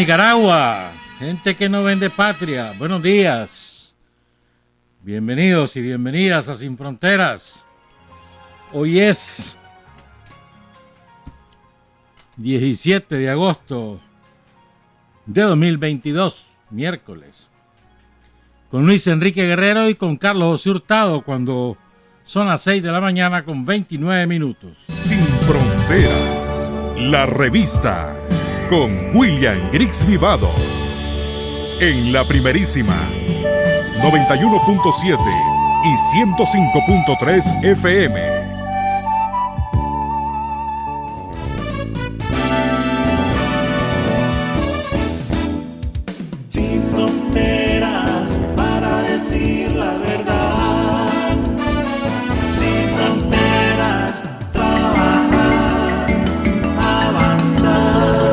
Nicaragua, gente que no vende patria, buenos días. Bienvenidos y bienvenidas a Sin Fronteras. Hoy es 17 de agosto de 2022, miércoles. Con Luis Enrique Guerrero y con Carlos José Hurtado cuando son las 6 de la mañana con 29 minutos. Sin Fronteras, la revista con William Griggs Vivado. En la primerísima 91.7 y 105.3 FM. Sin fronteras para decir la verdad. Sin fronteras, trabajar, avanzar,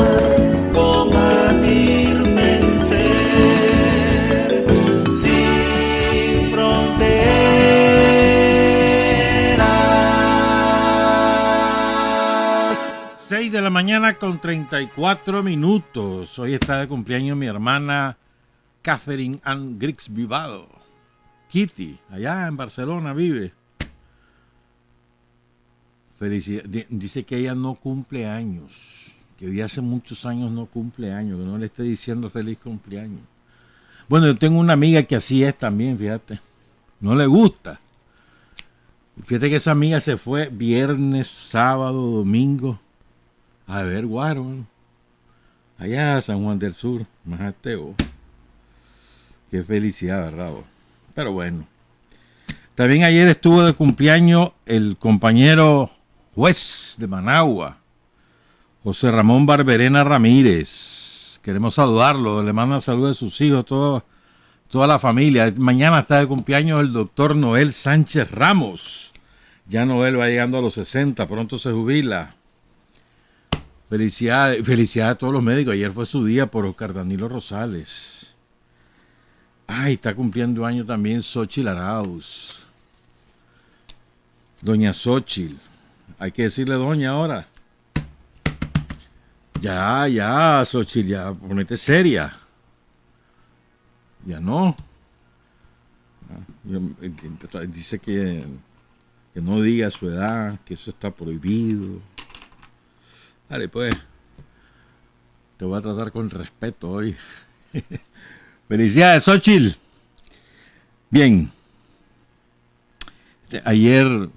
combatir, vencer. Sin fronteras. 6 de la mañana con 34 minutos. Hoy está de cumpleaños mi hermana Catherine Ann Griggs Vivado. Kitty, allá en Barcelona vive. Felicidad. Dice que ella no cumple años, que de hace muchos años no cumple años, que no le esté diciendo feliz cumpleaños. Bueno, yo tengo una amiga que así es también, fíjate. No le gusta. Fíjate que esa amiga se fue viernes, sábado, domingo a beber guaro, ¿no? Allá a San Juan del Sur, Majateo. Qué felicidad, ¿verdad? Pero bueno. También ayer estuvo de cumpleaños el compañero juez de Managua, José Ramón Barberena Ramírez. Queremos saludarlo, le mandan saludos a sus hijos, toda la familia. Mañana está de cumpleaños el doctor Noel Sánchez Ramos. Ya Noel va llegando a los 60, pronto se jubila. Felicidades a todos los médicos. Ayer fue su día por Oscar Danilo Rosales. Ay, está cumpliendo año también Xochitl Arauz. Doña Xochitl. Hay que decirle doña ahora. Ya, Xochitl, ya, ponete seria. Ya no. Dice que no diga su edad, que eso está prohibido. Dale, pues. Te voy a tratar con respeto hoy. Felicidades, Xochitl. Bien. Ayer,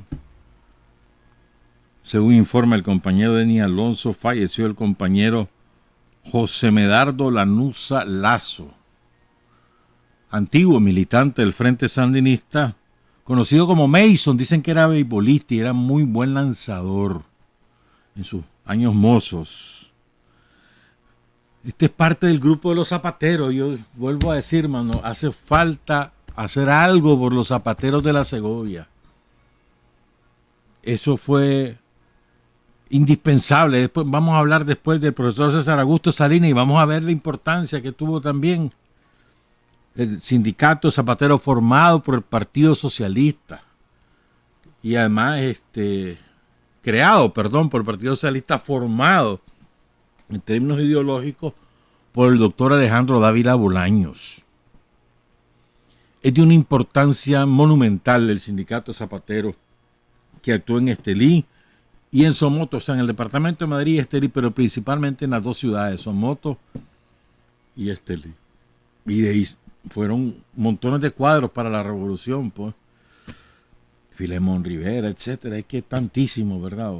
según informa el compañero Denis Alonso, falleció el compañero José Medardo Lanuza Lazo, antiguo militante del Frente Sandinista, conocido como Mason. Dicen que era beisbolista y era muy buen lanzador en sus años mozos. Este es parte del grupo de los zapateros. Yo vuelvo a decir, mano, hace falta hacer algo por los zapateros de la Segovia. Eso fue indispensable. Después, vamos a hablar después del profesor César Augusto Salinas y vamos a ver la importancia que tuvo también el sindicato zapatero formado por el Partido Socialista y además creado por el Partido Socialista, formado en términos ideológicos por el doctor Alejandro Dávila Bolaños. Es de una importancia monumental el sindicato zapatero que actuó en Estelí y en Somoto, o sea, en el departamento de Madrid y Estelí, pero principalmente en las dos ciudades, Somoto y Estelí. Y de ahí fueron montones de cuadros para la revolución, pues. Filemón Rivera, etcétera. Es que es tantísimo, ¿verdad?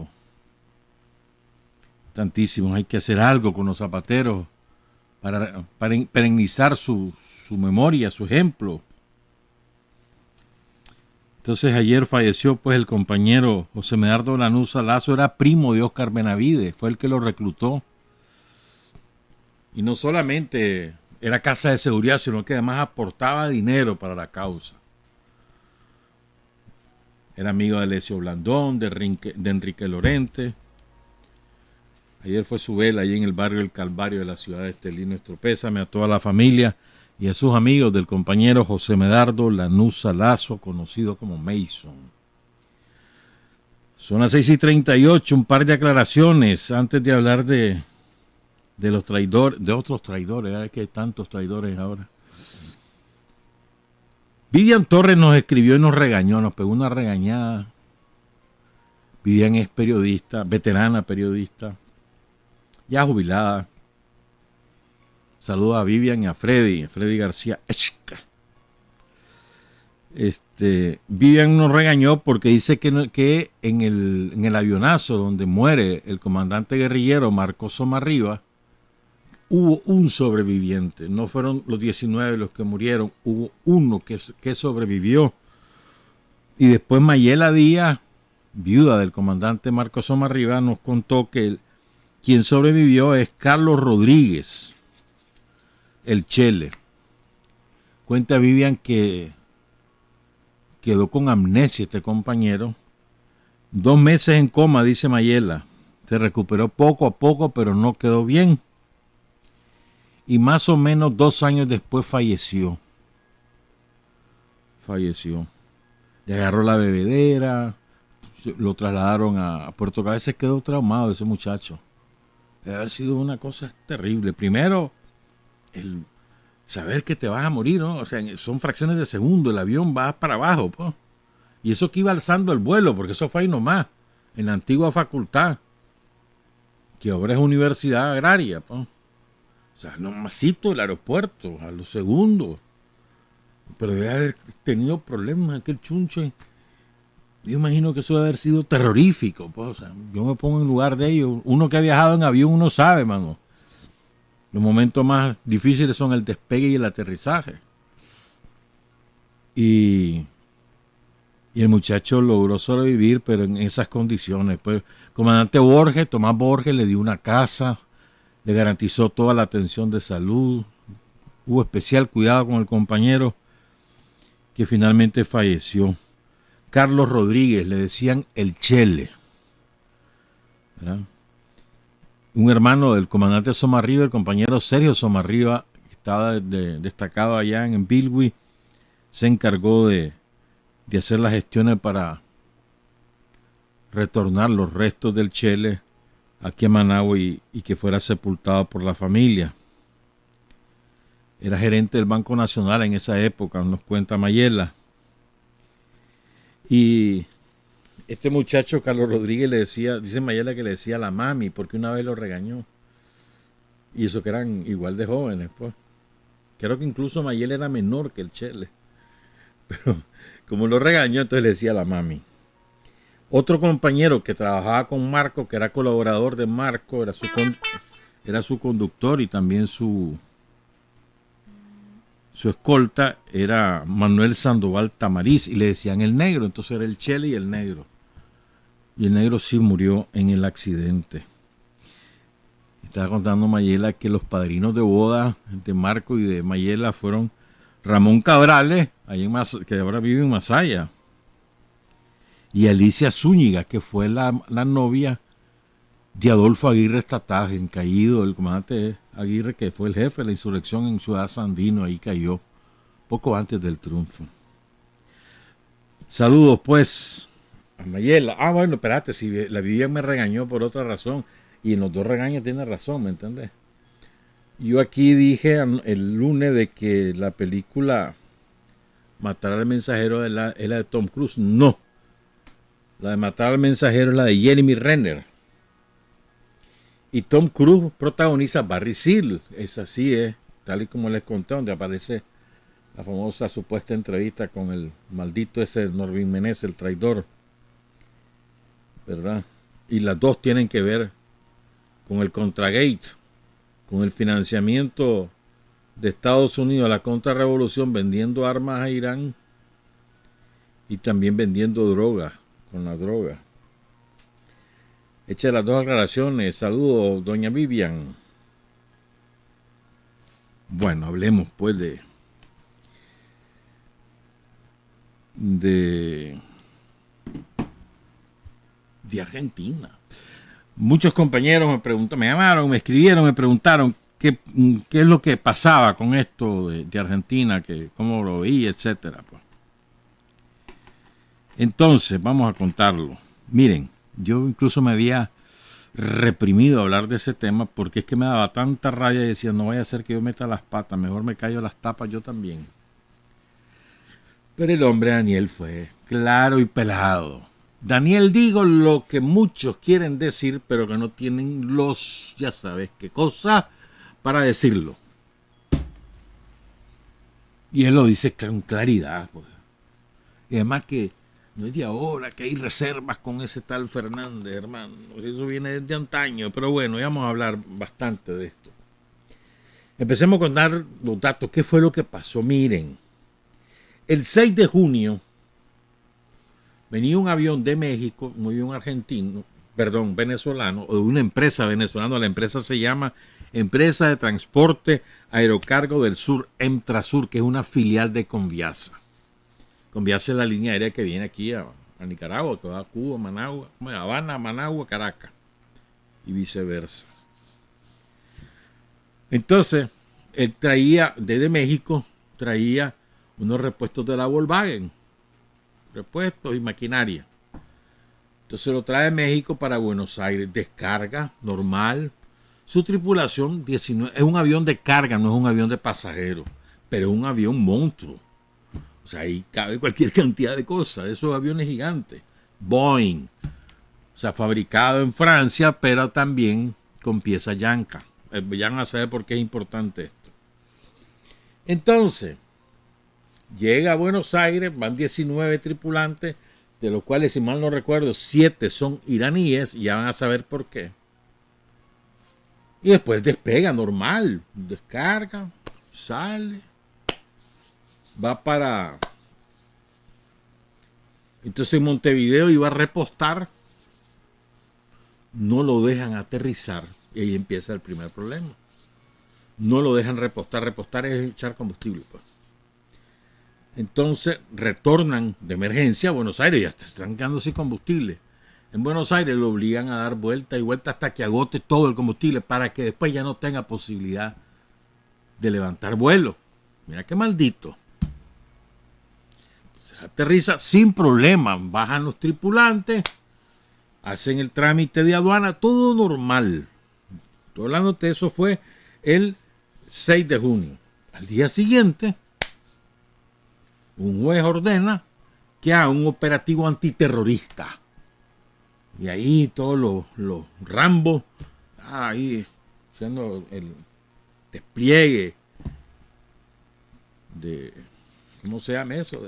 Tantísimos. Hay que hacer algo con los zapateros para perennizar su memoria, su ejemplo. Entonces ayer falleció pues el compañero José Medardo Lanuza Lazo. Era primo de Óscar Benavides, fue el que lo reclutó. Y no solamente era casa de seguridad, sino que además aportaba dinero para la causa. Era amigo de Alessio Blandón, de Enrique Lorente. Ayer fue su vela ahí en el barrio El Calvario de la ciudad de Estelí. Nuestro pésame a toda la familia y a sus amigos del compañero José Medardo Lanuza Lazo, conocido como Mason. Son las 6:38, un par de aclaraciones antes de hablar de de los traidores, de otros traidores, es que hay tantos traidores ahora. Vivian Torres nos escribió y nos regañó, nos pegó una regañada. Vivian es periodista, veterana periodista, ya jubilada. Saludos a Vivian y a Freddy García. Vivian nos regañó porque dice que en el avionazo donde muere el comandante guerrillero Marcos Somarriba, hubo un sobreviviente. No fueron los 19 los que murieron, hubo uno que sobrevivió. Y después Mayela Díaz, viuda del comandante Marcos Somarriba, nos contó que quien sobrevivió es Carlos Rodríguez, el Chele. Cuenta Vivian que quedó con amnesia este compañero. 2 meses en coma, dice Mayela. Se recuperó poco a poco, pero no quedó bien. Y más o menos 2 años después falleció. Le agarró la bebedera, lo trasladaron a Puerto Cabezas, quedó traumado ese muchacho. Debe haber sido una cosa terrible. Primero, el saber que te vas a morir, ¿no? O sea, son fracciones de segundo, el avión va para abajo, pues. Y eso que iba alzando el vuelo, porque eso fue ahí nomás, en la antigua facultad, que ahora es Universidad Agraria, pues. O sea, nomasito el aeropuerto, a los segundos. Pero debe haber tenido problemas aquel chunche. Yo imagino que eso debe haber sido terrorífico, pues. O sea, yo me pongo en lugar de ellos. Uno que ha viajado en avión, uno sabe, mano. Los momentos más difíciles son el despegue y el aterrizaje. Y el muchacho logró sobrevivir, pero en esas condiciones. Pues, comandante Tomás Borges, le dio una casa, le garantizó toda la atención de salud. Hubo especial cuidado con el compañero que finalmente falleció. Carlos Rodríguez, le decían el Chele, ¿verdad? Un hermano del comandante Somarriba, el compañero Sergio Somarriba, que estaba destacado allá en Bilwi, se encargó de hacer las gestiones para retornar los restos del Chele aquí a Managua y que fuera sepultado por la familia. Era gerente del Banco Nacional en esa época, nos cuenta Mayela. Y este muchacho, Carlos Rodríguez, le decía, dice Mayela que le decía a la mami, porque una vez lo regañó. Y eso que eran igual de jóvenes, pues. Creo que incluso Mayela era menor que el Chele. Pero como lo regañó, entonces le decía a la mami. Otro compañero que trabajaba con Marco, que era colaborador de Marco, era su conductor y también su escolta, era Manuel Sandoval Tamariz, y le decían el negro, entonces era el Chele y el negro. Y el negro sí murió en el accidente. Estaba contando Mayela que los padrinos de boda de Marco y de Mayela fueron Ramón Cabrales, que ahora vive en Masaya, y Alicia Zúñiga, que fue la novia de Adolfo Aguirre Estataje, caído, el comandante Aguirre, que fue el jefe de la insurrección en Ciudad Sandino, ahí cayó, poco antes del triunfo. Saludos, pues, a Mayela. Bueno, espérate, si la Vivian me regañó por otra razón, y en los 2 regaños tiene razón, ¿me entiendes? Yo aquí dije el lunes de que la película Matar al Mensajero es la de Tom Cruise. No. La de Matar al Mensajero es la de Jeremy Renner. Y Tom Cruise protagoniza Barry Seal. Es así, tal y como les conté, donde aparece la famosa supuesta entrevista con el maldito ese Norvin Menez, el traidor, ¿verdad? Y las dos tienen que ver con el Contragate, con el financiamiento de Estados Unidos a la contrarrevolución, vendiendo armas a Irán y también vendiendo droga, con la droga. Echa las 2 aclaraciones. Saludos, doña Vivian. Bueno, hablemos pues de Argentina. Muchos compañeros me llamaron, me escribieron, me preguntaron qué es lo que pasaba con esto de Argentina, cómo lo veía, etcétera. Pues. Entonces, vamos a contarlo. Miren, yo incluso me había reprimido hablar de ese tema porque es que me daba tanta rabia y decía, no vaya a ser que yo meta las patas, mejor me callo las tapas yo también. Pero el hombre Daniel fue claro y pelado. Daniel digo lo que muchos quieren decir, pero que no tienen los, ya sabes qué cosa, para decirlo. Y él lo dice con claridad. Pues. Y además que no es de ahora, que hay reservas con ese tal Fernández, hermano. Eso viene desde antaño, pero bueno, ya vamos a hablar bastante de esto. Empecemos con dar los datos. ¿Qué fue lo que pasó? Miren, el 6 de junio venía un avión de México, un avión argentino, perdón, venezolano, o de una empresa venezolana. La empresa se llama Empresa de Transporte Aerocargo del Sur, Emtrasur, que es una filial de Conviasa. Conviasa es la línea aérea que viene aquí a Nicaragua, que va a Cuba, Managua, Habana, Managua, Caracas, y viceversa. Entonces, él traía, desde México, traía unos repuestos de la Volkswagen, repuestos y maquinaria. Entonces lo trae de México para Buenos Aires, descarga, normal. Su tripulación, 19, es un avión de carga, no es un avión de pasajeros, pero es un avión monstruo. O sea, ahí cabe cualquier cantidad de cosas, esos aviones gigantes. Boeing, o sea, fabricado en Francia, pero también con pieza yanca. Ya van a saber por qué es importante esto. Entonces, llega a Buenos Aires, van 19 tripulantes, de los cuales, si mal no recuerdo, 7 son iraníes, y ya van a saber por qué. Y después despega normal, descarga, sale, va para... Entonces en Montevideo iba a repostar, no lo dejan aterrizar, y ahí empieza el primer problema. No lo dejan repostar, repostar es echar combustible, pues. Entonces retornan de emergencia a Buenos Aires, ya están quedando sin combustible. En Buenos Aires lo obligan a dar vuelta y vuelta hasta que agote todo el combustible para que después ya no tenga posibilidad de levantar vuelo. Mira qué maldito. Se aterriza sin problema, bajan los tripulantes, hacen el trámite de aduana, todo normal. Estoy hablando de eso, fue el 6 de junio. Al día siguiente, un juez ordena que haga un operativo antiterrorista. Y ahí todos los Rambos, ahí haciendo el despliegue de, ¿cómo se llama eso?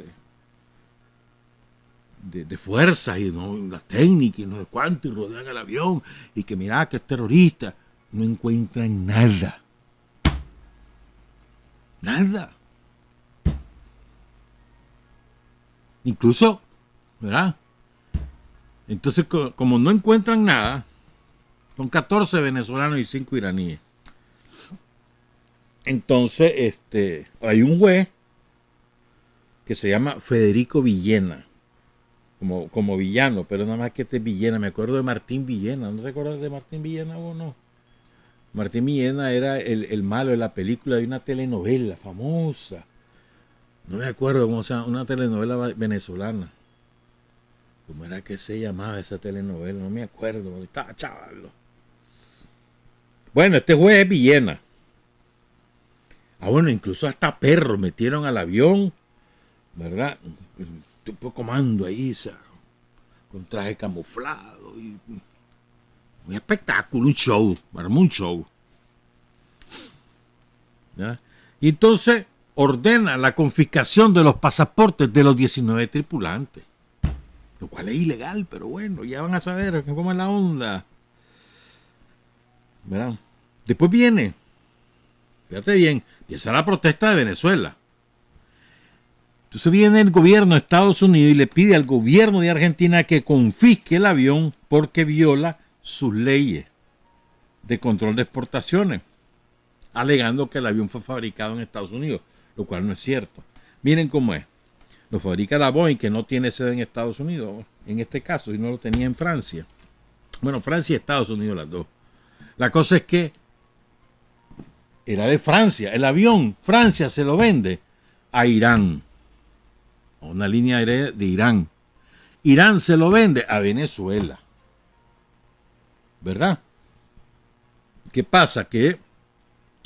De fuerzas y no, la técnica y no sé cuánto, y rodean el avión, y que mira que es terrorista. No encuentran nada. Nada. Incluso, ¿verdad? Entonces, como no encuentran nada, son 14 venezolanos y 5 iraníes. Entonces, hay un juez que se llama Federico Villena, como villano, pero nada más que este es Villena. Me acuerdo de Martín Villena. ¿No te acuerdas de Martín Villena o no? Martín Villena era el malo de la película de una telenovela famosa. No me acuerdo cómo se llama, una telenovela venezolana. ¿Cómo era que se llamaba esa telenovela? No me acuerdo, estaba chaval. Bueno, este juez es Villena. Bueno, incluso hasta perros metieron al avión, ¿verdad? Un tipo de comando ahí, con traje camuflado. Y un espectáculo, un show, armó un show. ¿Ya? Y entonces ordena la confiscación de los pasaportes de los 19 tripulantes. Lo cual es ilegal, pero bueno, ya van a saber cómo es la onda. ¿Verdad? Después viene, fíjate bien, empieza la protesta de Venezuela. Entonces viene el gobierno de Estados Unidos y le pide al gobierno de Argentina que confisque el avión porque viola sus leyes de control de exportaciones, alegando que el avión fue fabricado en Estados Unidos, lo cual no es cierto. Miren cómo es. Lo fabrica la Boeing, que no tiene sede en Estados Unidos, en este caso, y no lo tenía en Francia. Bueno, Francia y Estados Unidos, las dos. La cosa es que era de Francia. El avión, Francia se lo vende a Irán, a una línea aérea de Irán. Irán se lo vende a Venezuela. ¿verdad? ¿Qué pasa? Que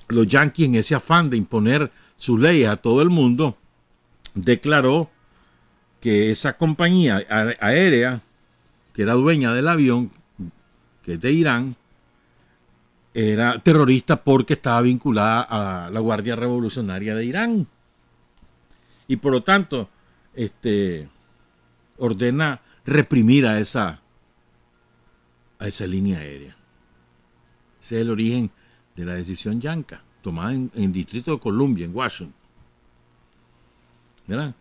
los yanquis, en ese afán de imponer sus leyes a todo el mundo, declaró que esa compañía aérea, que era dueña del avión, que es de Irán, era terrorista porque estaba vinculada a la Guardia Revolucionaria de Irán. Y por lo tanto, ordena reprimir a esa línea aérea. Ese es el origen de la decisión yanca, tomada en el Distrito de Columbia, en Washington. ¿Verdad?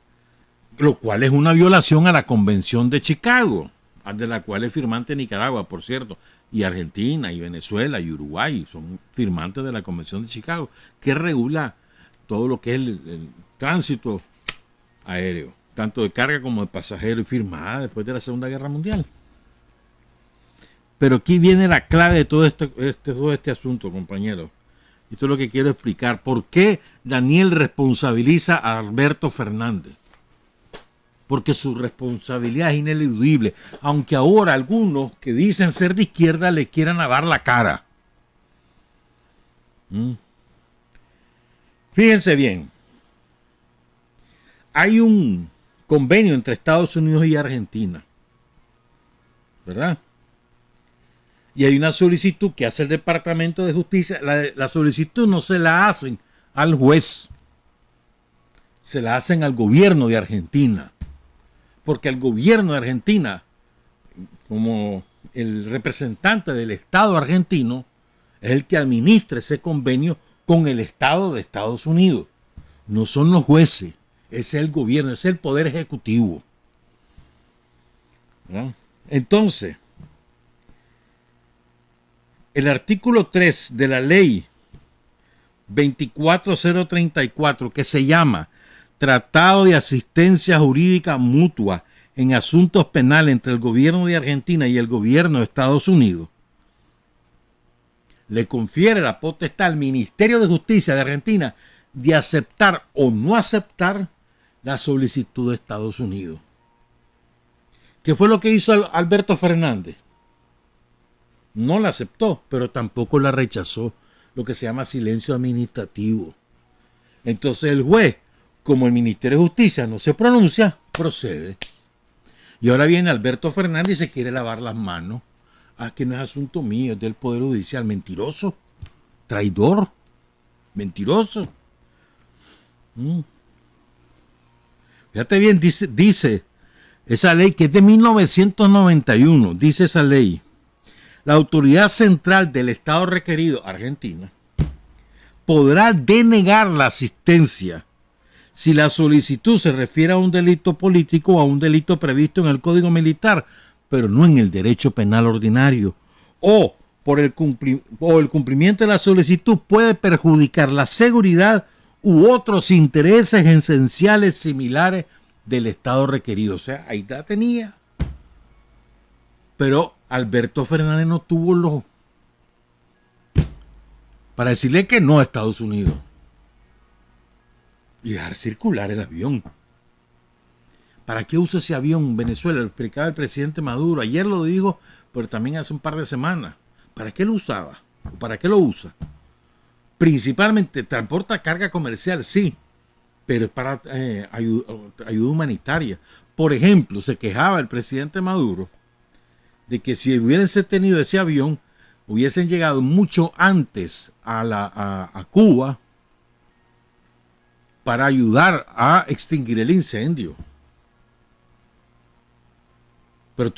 Lo cual es una violación a la Convención de Chicago, de la cual es firmante Nicaragua, por cierto, y Argentina, y Venezuela, y Uruguay, son firmantes de la Convención de Chicago, que regula todo lo que es el tránsito aéreo, tanto de carga como de pasajeros, y firmada después de la Segunda Guerra Mundial. Pero aquí viene la clave de todo este asunto, compañeros. Esto es lo que quiero explicar. ¿Por qué Daniel responsabiliza a Alberto Fernández? Porque su responsabilidad es ineludible, aunque ahora algunos que dicen ser de izquierda le quieran lavar la cara. Fíjense bien, hay un convenio entre Estados Unidos y Argentina, ¿verdad? Y hay una solicitud que hace el Departamento de Justicia. La solicitud no se la hacen al juez, se la hacen al gobierno de Argentina. Porque el gobierno de Argentina, como el representante del Estado argentino, es el que administra ese convenio con el Estado de Estados Unidos. No son los jueces, es el gobierno, es el poder ejecutivo. ¿No? Entonces, el artículo 3 de la ley 24034, que se llama Tratado de Asistencia Jurídica Mutua en Asuntos Penales entre el gobierno de Argentina y el gobierno de Estados Unidos, le confiere la potestad al Ministerio de Justicia de Argentina de aceptar o no aceptar la solicitud de Estados Unidos. ¿Qué fue lo que hizo Alberto Fernández? No la aceptó, pero tampoco la rechazó, lo que se llama silencio administrativo. Entonces el juez, como el Ministerio de Justicia no se pronuncia, procede. Y ahora viene Alberto Fernández y se quiere lavar las manos. Ah, que no es asunto mío, es del Poder Judicial. Mentiroso, traidor, mentiroso. Fíjate bien, dice esa ley que es de 1991, dice esa ley. La autoridad central del Estado requerido, Argentina, podrá denegar la asistencia si la solicitud se refiere a un delito político o a un delito previsto en el Código Militar, pero no en el derecho penal ordinario, o por el cumplimiento de la solicitud puede perjudicar la seguridad u otros intereses esenciales similares del Estado requerido. O sea, ahí la tenía. Pero Alberto Fernández no tuvo para decirle que no a Estados Unidos y dejar circular el avión. ¿Para qué usa ese avión Venezuela? Lo explicaba el presidente Maduro. Ayer lo dijo, pero también hace un par de semanas. ¿Para qué lo usaba? ¿Para qué lo usa? Principalmente transporta carga comercial, sí, pero es para ayuda humanitaria. Por ejemplo, se quejaba el presidente Maduro de que si hubiesen tenido ese avión, hubiesen llegado mucho antes a Cuba para ayudar a extinguir el incendio. Pero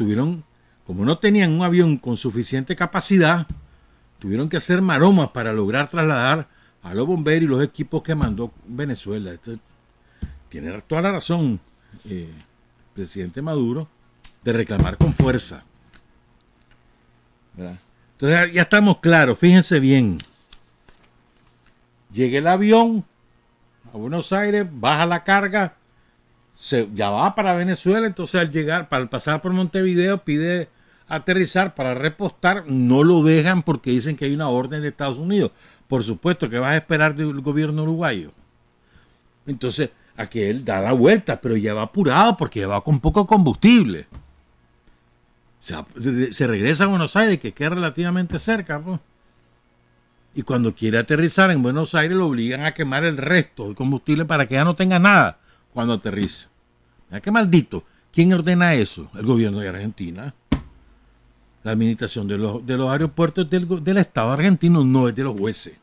como no tenían un avión con suficiente capacidad, tuvieron que hacer maromas para lograr trasladar a los bomberos y los equipos que mandó Venezuela. Esto tiene toda la razón el presidente Maduro de reclamar con fuerza. ¿Verdad? Entonces ya estamos claros, fíjense bien. Llega el avión a Buenos Aires, baja la carga, ya va para Venezuela, entonces al llegar, para pasar por Montevideo, pide aterrizar para repostar, no lo dejan porque dicen que hay una orden de Estados Unidos. Por supuesto que vas a esperar del gobierno uruguayo. Entonces, aquel da la vuelta, pero ya va apurado porque ya va con poco combustible. Se regresa a Buenos Aires, que queda relativamente cerca, pues. Y cuando quiere aterrizar en Buenos Aires lo obligan a quemar el resto de combustible para que ya no tenga nada cuando aterriza. Mira qué maldito. ¿Quién ordena eso? El gobierno de Argentina. La administración de los aeropuertos del Estado argentino, no es de los jueces.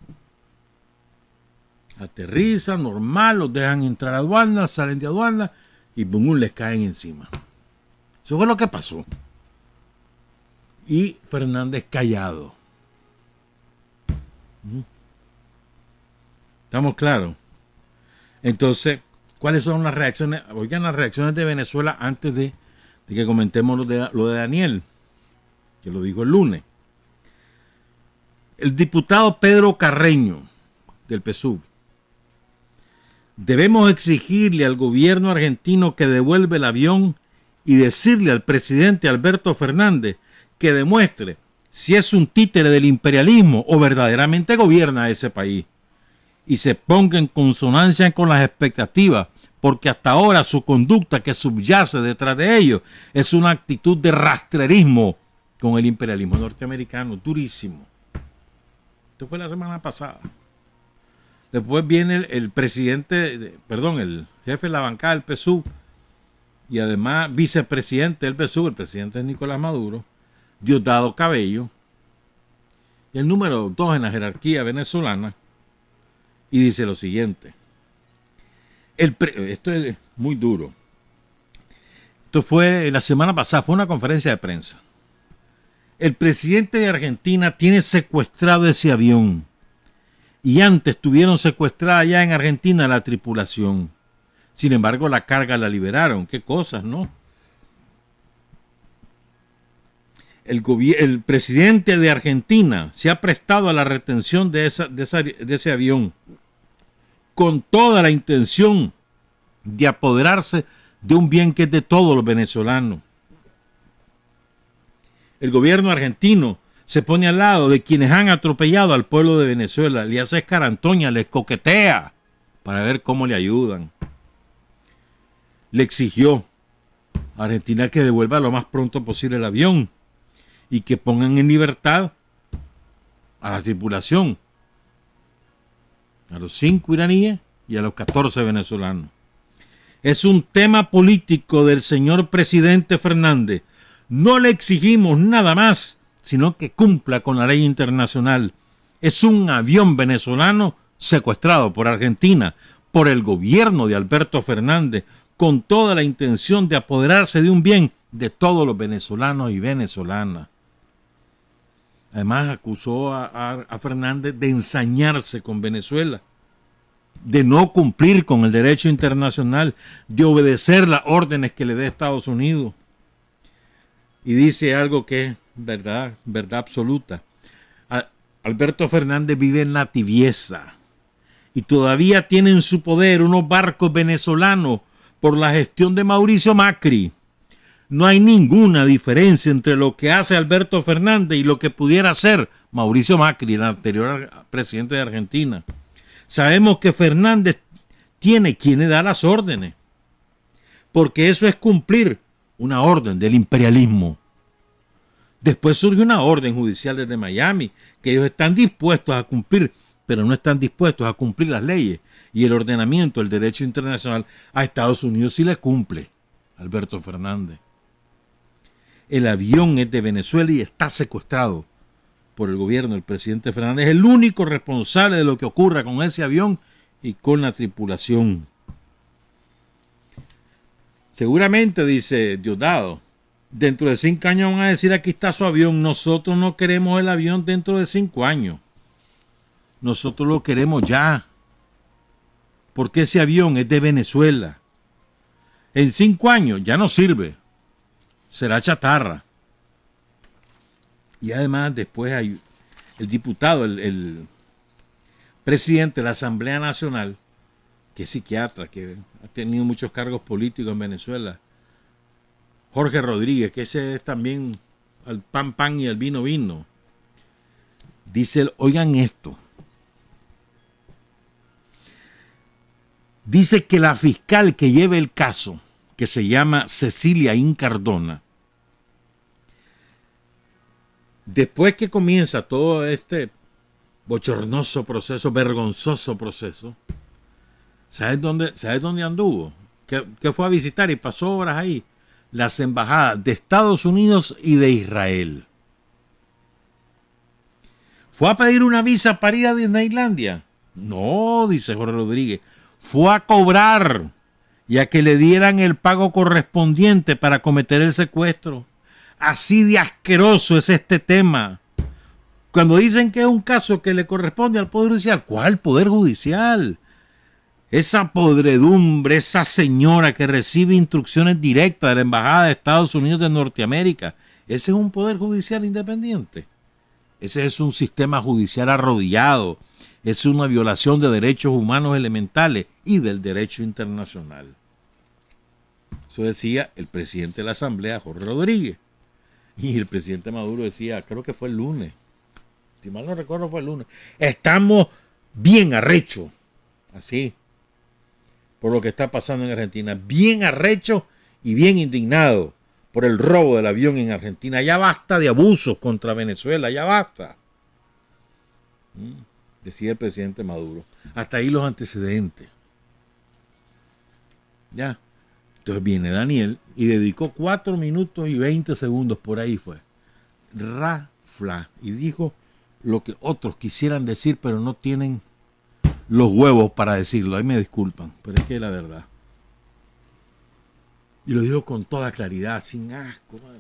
Aterrizan normal, los dejan entrar a aduana, salen de aduana y boom, les caen encima. Eso fue lo que pasó. Y Fernández callado. ¿Estamos claros? Entonces, ¿cuáles son las reacciones? Oigan, las reacciones de Venezuela antes de que comentemos lo de Daniel, que lo dijo el lunes. El diputado Pedro Carreño, del PSUV. Debemos exigirle al gobierno argentino que devuelva el avión y decirle al presidente Alberto Fernández que demuestre si es un títere del imperialismo o verdaderamente gobierna ese país y se ponga en consonancia con las expectativas, porque hasta ahora su conducta que subyace detrás de ello es una actitud de rastrerismo con el imperialismo norteamericano, durísimo. Esto fue la semana pasada. Después viene el jefe de la bancada del PSUV y además vicepresidente del PSUV, el presidente Nicolás Maduro, Diosdado Cabello, y el número 2 en la jerarquía venezolana, y dice lo siguiente. Esto es muy duro. Esto fue la semana pasada, fue una conferencia de prensa. El presidente de Argentina tiene secuestrado ese avión. Y antes tuvieron secuestrada ya en Argentina la tripulación. Sin embargo, la carga la liberaron. Qué cosas, ¿no? El presidente de Argentina se ha prestado a la retención de ese avión con toda la intención de apoderarse de un bien que es de todos los venezolanos. El gobierno argentino se pone al lado de quienes han atropellado al pueblo de Venezuela, le hace escarantoña, les coquetea para ver cómo le ayudan. Le exigió a Argentina que devuelva lo más pronto posible el avión y que pongan en libertad a la tripulación, a los 5 iraníes y a los 14 venezolanos. Es un tema político del señor presidente Fernández. No le exigimos nada más, sino que cumpla con la ley internacional. Es un avión venezolano secuestrado por Argentina, por el gobierno de Alberto Fernández, con toda la intención de apoderarse de un bien de todos los venezolanos y venezolanas. Además, acusó a Fernández de ensañarse con Venezuela, de no cumplir con el derecho internacional, de obedecer las órdenes que le dé Estados Unidos. Y dice algo que es verdad absoluta. Alberto Fernández vive en la tibieza y todavía tiene en su poder unos barcos venezolanos por la gestión de Mauricio Macri. No hay ninguna diferencia entre lo que hace Alberto Fernández y lo que pudiera hacer Mauricio Macri, el anterior presidente de Argentina. Sabemos que Fernández tiene quien le da las órdenes, porque eso es cumplir una orden del imperialismo. Después surge una orden judicial desde Miami, que ellos están dispuestos a cumplir, pero no están dispuestos a cumplir las leyes y el ordenamiento, el derecho internacional. A Estados Unidos sí le cumple Alberto Fernández. El avión es de Venezuela y está secuestrado por el gobierno del presidente Fernández. Es el único responsable de lo que ocurra con ese avión y con la tripulación. Seguramente, dice Diosdado, dentro de 5 años van a decir: aquí está su avión. Nosotros no queremos el avión dentro de 5 años. Nosotros lo queremos ya. Porque ese avión es de Venezuela. En 5 años ya no sirve. Será chatarra. Y además después hay el diputado, el presidente de la Asamblea Nacional, que es psiquiatra, que ha tenido muchos cargos políticos en Venezuela, Jorge Rodríguez, que ese es también al pan y al vino. Dice, oigan esto. Dice que la fiscal que lleva el caso, que se llama Cecilia Incardona, después que comienza todo este bochornoso proceso, vergonzoso proceso, ¿sabes dónde anduvo? Que fue a visitar y pasó horas ahí. Las embajadas de Estados Unidos y de Israel. ¿Fue a pedir una visa para ir a Disneylandia? No, dice Jorge Rodríguez. Fue a cobrar y a que le dieran el pago correspondiente para cometer el secuestro. Así de asqueroso es este tema. Cuando dicen que es un caso que le corresponde al Poder Judicial, ¿cuál Poder Judicial? Esa podredumbre, esa señora que recibe instrucciones directas de la Embajada de Estados Unidos de Norteamérica, ¿ese es un Poder Judicial independiente? Ese es un sistema judicial arrodillado, es una violación de derechos humanos elementales y del derecho internacional. Eso decía el presidente de la Asamblea, Jorge Rodríguez. Y el presidente Maduro decía, creo que fue el lunes, si mal no recuerdo fue el lunes, estamos bien arrechos, así, por lo que está pasando en Argentina, bien arrecho y bien indignado por el robo del avión en Argentina. Ya basta de abusos contra Venezuela, ya basta. Decía el presidente Maduro. Hasta ahí los antecedentes. Ya. Entonces viene Daniel y dedicó 4 minutos y 20 segundos, por ahí fue. Rafla. Y dijo lo que otros quisieran decir, pero no tienen los huevos para decirlo. Ahí me disculpan, pero es que es la verdad. Y lo digo con toda claridad, sin asco. Mano.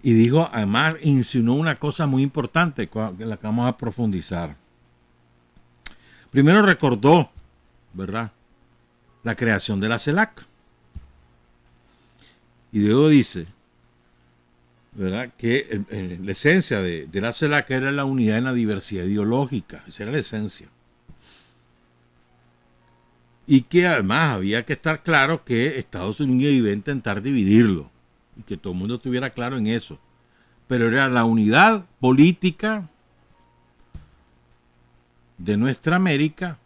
Y dijo, además, insinuó una cosa muy importante, que la que vamos a profundizar. Primero recordó, ¿verdad?, la creación de la CELAC. Y luego dice, ¿verdad?, que la esencia de la CELAC era la unidad en la diversidad ideológica. Esa era la esencia. Y que además había que estar claro que Estados Unidos iba a intentar dividirlo. Y que todo el mundo estuviera claro en eso. Pero era la unidad política de nuestra América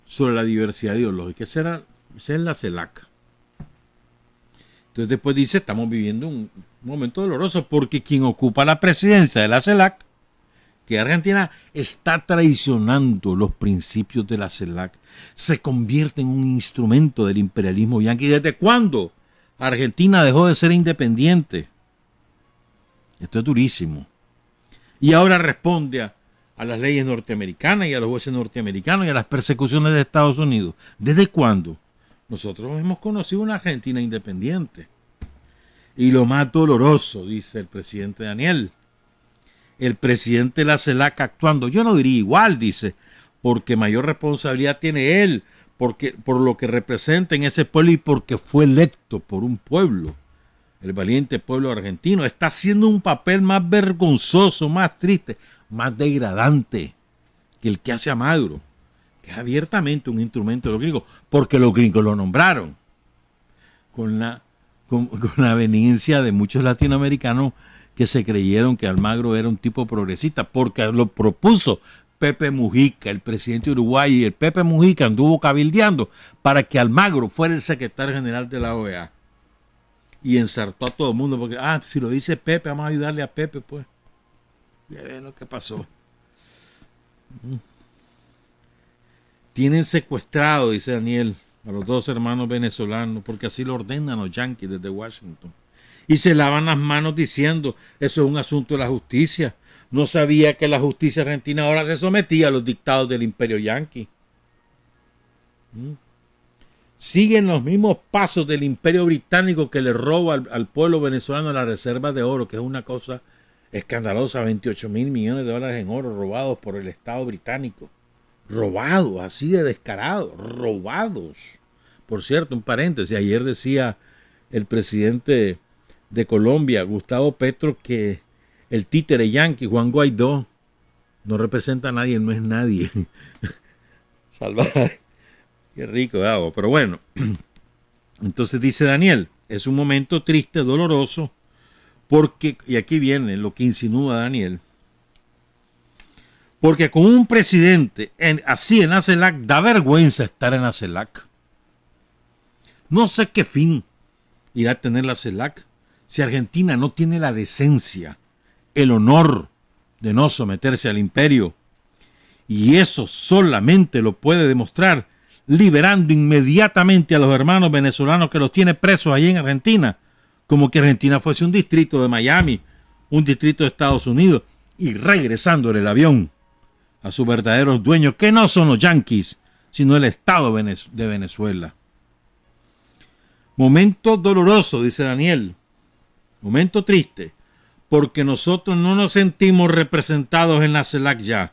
sobre la diversidad ideológica. Esa es la CELAC. Entonces después dice, estamos viviendo un momento doloroso porque quien ocupa la presidencia de la CELAC, que Argentina, está traicionando los principios de la CELAC. Se convierte en un instrumento del imperialismo yanqui. ¿Desde cuándo Argentina dejó de ser independiente? Esto es durísimo. Y ahora responde a las leyes norteamericanas y a los jueces norteamericanos y a las persecuciones de Estados Unidos. ¿Desde cuándo? Nosotros hemos conocido una Argentina independiente. Y lo más doloroso, dice el presidente Daniel, el presidente de la CELAC actuando, yo no diría igual, dice, porque mayor responsabilidad tiene él, porque por lo que representa en ese pueblo y porque fue electo por un pueblo, el valiente pueblo argentino. Está haciendo un papel más vergonzoso, más triste, más degradante que el que hace Almagro, que es abiertamente un instrumento de los gringos, porque los gringos lo nombraron, con la veniencia de muchos latinoamericanos que se creyeron que Almagro era un tipo progresista, porque lo propuso Pepe Mujica, el presidente de Uruguay, y el Pepe Mujica anduvo cabildeando para que Almagro fuera el secretario general de la OEA. Y ensartó a todo el mundo, porque, si lo dice Pepe, vamos a ayudarle a Pepe, pues. Ya ven lo que pasó. Tienen secuestrado, dice Daniel, a los 2 hermanos venezolanos, porque así lo ordenan los yanquis desde Washington. Y se lavan las manos diciendo, eso es un asunto de la justicia. No sabía que la justicia argentina ahora se sometía a los dictados del imperio yanqui. Siguen los mismos pasos del imperio británico que le roba al pueblo venezolano la reserva de oro, que es una cosa escandalosa, 28 mil millones de dólares en oro robados por el Estado británico. Robados, así de descarados, robados. Por cierto, un paréntesis, ayer decía el presidente de Colombia, Gustavo Petro, que el títere yanqui, Juan Guaidó, no representa a nadie, no es nadie. Salvaje. Qué rico, ¿verdad? Pero bueno, entonces dice Daniel, es un momento triste, doloroso, porque, y aquí viene lo que insinúa Daniel, porque con un presidente así en la CELAC, da vergüenza estar en la CELAC. No sé qué fin irá a tener la CELAC, Si Argentina no tiene la decencia, el honor de no someterse al imperio, y eso solamente lo puede demostrar liberando inmediatamente a los hermanos venezolanos que los tiene presos allí en Argentina, como que Argentina fuese un distrito de Miami, un distrito de Estados Unidos, y regresando en el avión a sus verdaderos dueños, que no son los yanquis, sino el Estado de Venezuela. Momento doloroso, dice Daniel, momento triste, porque nosotros no nos sentimos representados en la CELAC ya,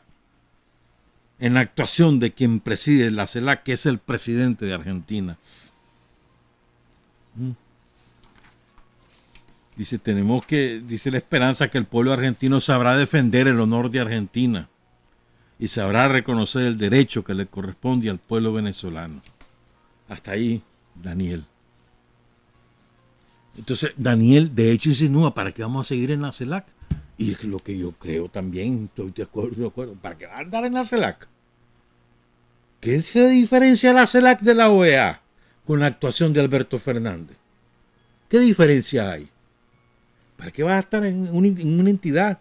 en la actuación de quien preside la CELAC, que es el presidente de Argentina. Dice la esperanza que el pueblo argentino sabrá defender el honor de Argentina y sabrá reconocer el derecho que le corresponde al pueblo venezolano. Hasta ahí, Daniel. Entonces, Daniel, de hecho, insinúa, ¿para qué vamos a seguir en la CELAC? Y es lo que yo creo también, estoy de acuerdo. ¿Para qué va a andar en la CELAC? ¿Qué se diferencia la CELAC de la OEA con la actuación de Alberto Fernández? ¿Qué diferencia hay? ¿Para qué va a estar en una entidad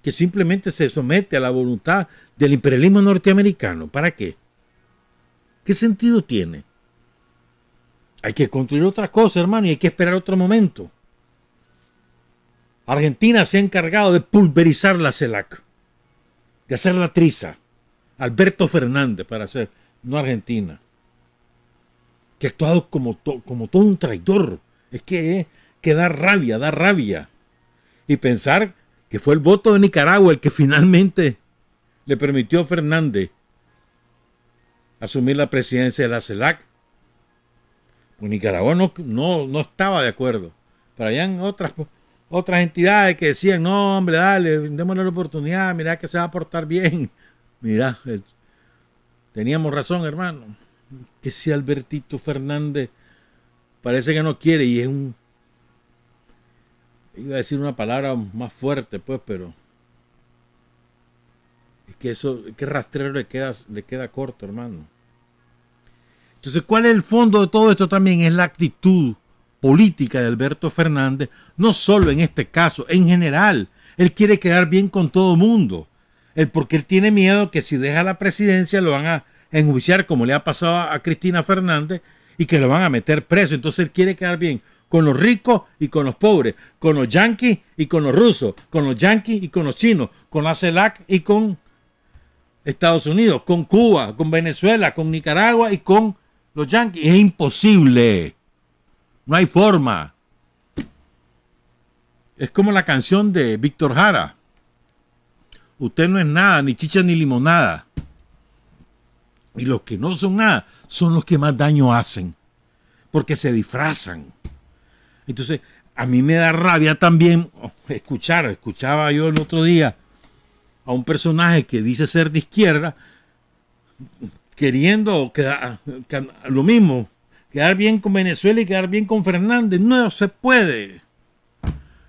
que simplemente se somete a la voluntad del imperialismo norteamericano? ¿Para qué? ¿Qué sentido tiene? Hay que construir otra cosa, hermano, y hay que esperar otro momento. Argentina se ha encargado de pulverizar la CELAC, de hacer la triza. Alberto Fernández, para hacer, no Argentina, que ha actuado como todo un traidor. Es que da rabia. Y pensar que fue el voto de Nicaragua el que finalmente le permitió a Fernández asumir la presidencia de la CELAC. Pues Nicaragua no estaba de acuerdo. Pero habían otras entidades que decían, no, hombre, dale, démosle la oportunidad, mira que se va a portar bien. Mira, teníamos razón, hermano. Que si Albertito Fernández parece que no quiere, y es iba a decir una palabra más fuerte, pues, pero es que rastrero le queda corto, hermano. Entonces, ¿cuál es el fondo de todo esto también? Es la actitud política de Alberto Fernández, no solo en este caso, en general. Él quiere quedar bien con todo el mundo. Porque él tiene miedo que si deja la presidencia lo van a enjuiciar, como le ha pasado a Cristina Fernández, y que lo van a meter preso. Entonces él quiere quedar bien con los ricos y con los pobres, con los yanquis y con los rusos, con los yanquis y con los chinos, con la CELAC y con Estados Unidos, con Cuba, con Venezuela, con Nicaragua y con los yanquis. Es imposible. No hay forma. Es como la canción de Víctor Jara. Usted no es nada, ni chicha ni limonada. Y los que no son nada son los que más daño hacen, porque se disfrazan. Entonces, a mí me da rabia también escuchaba yo el otro día a un personaje que dice ser de izquierda, queriendo lo mismo, quedar bien con Venezuela y quedar bien con Fernández. No se puede.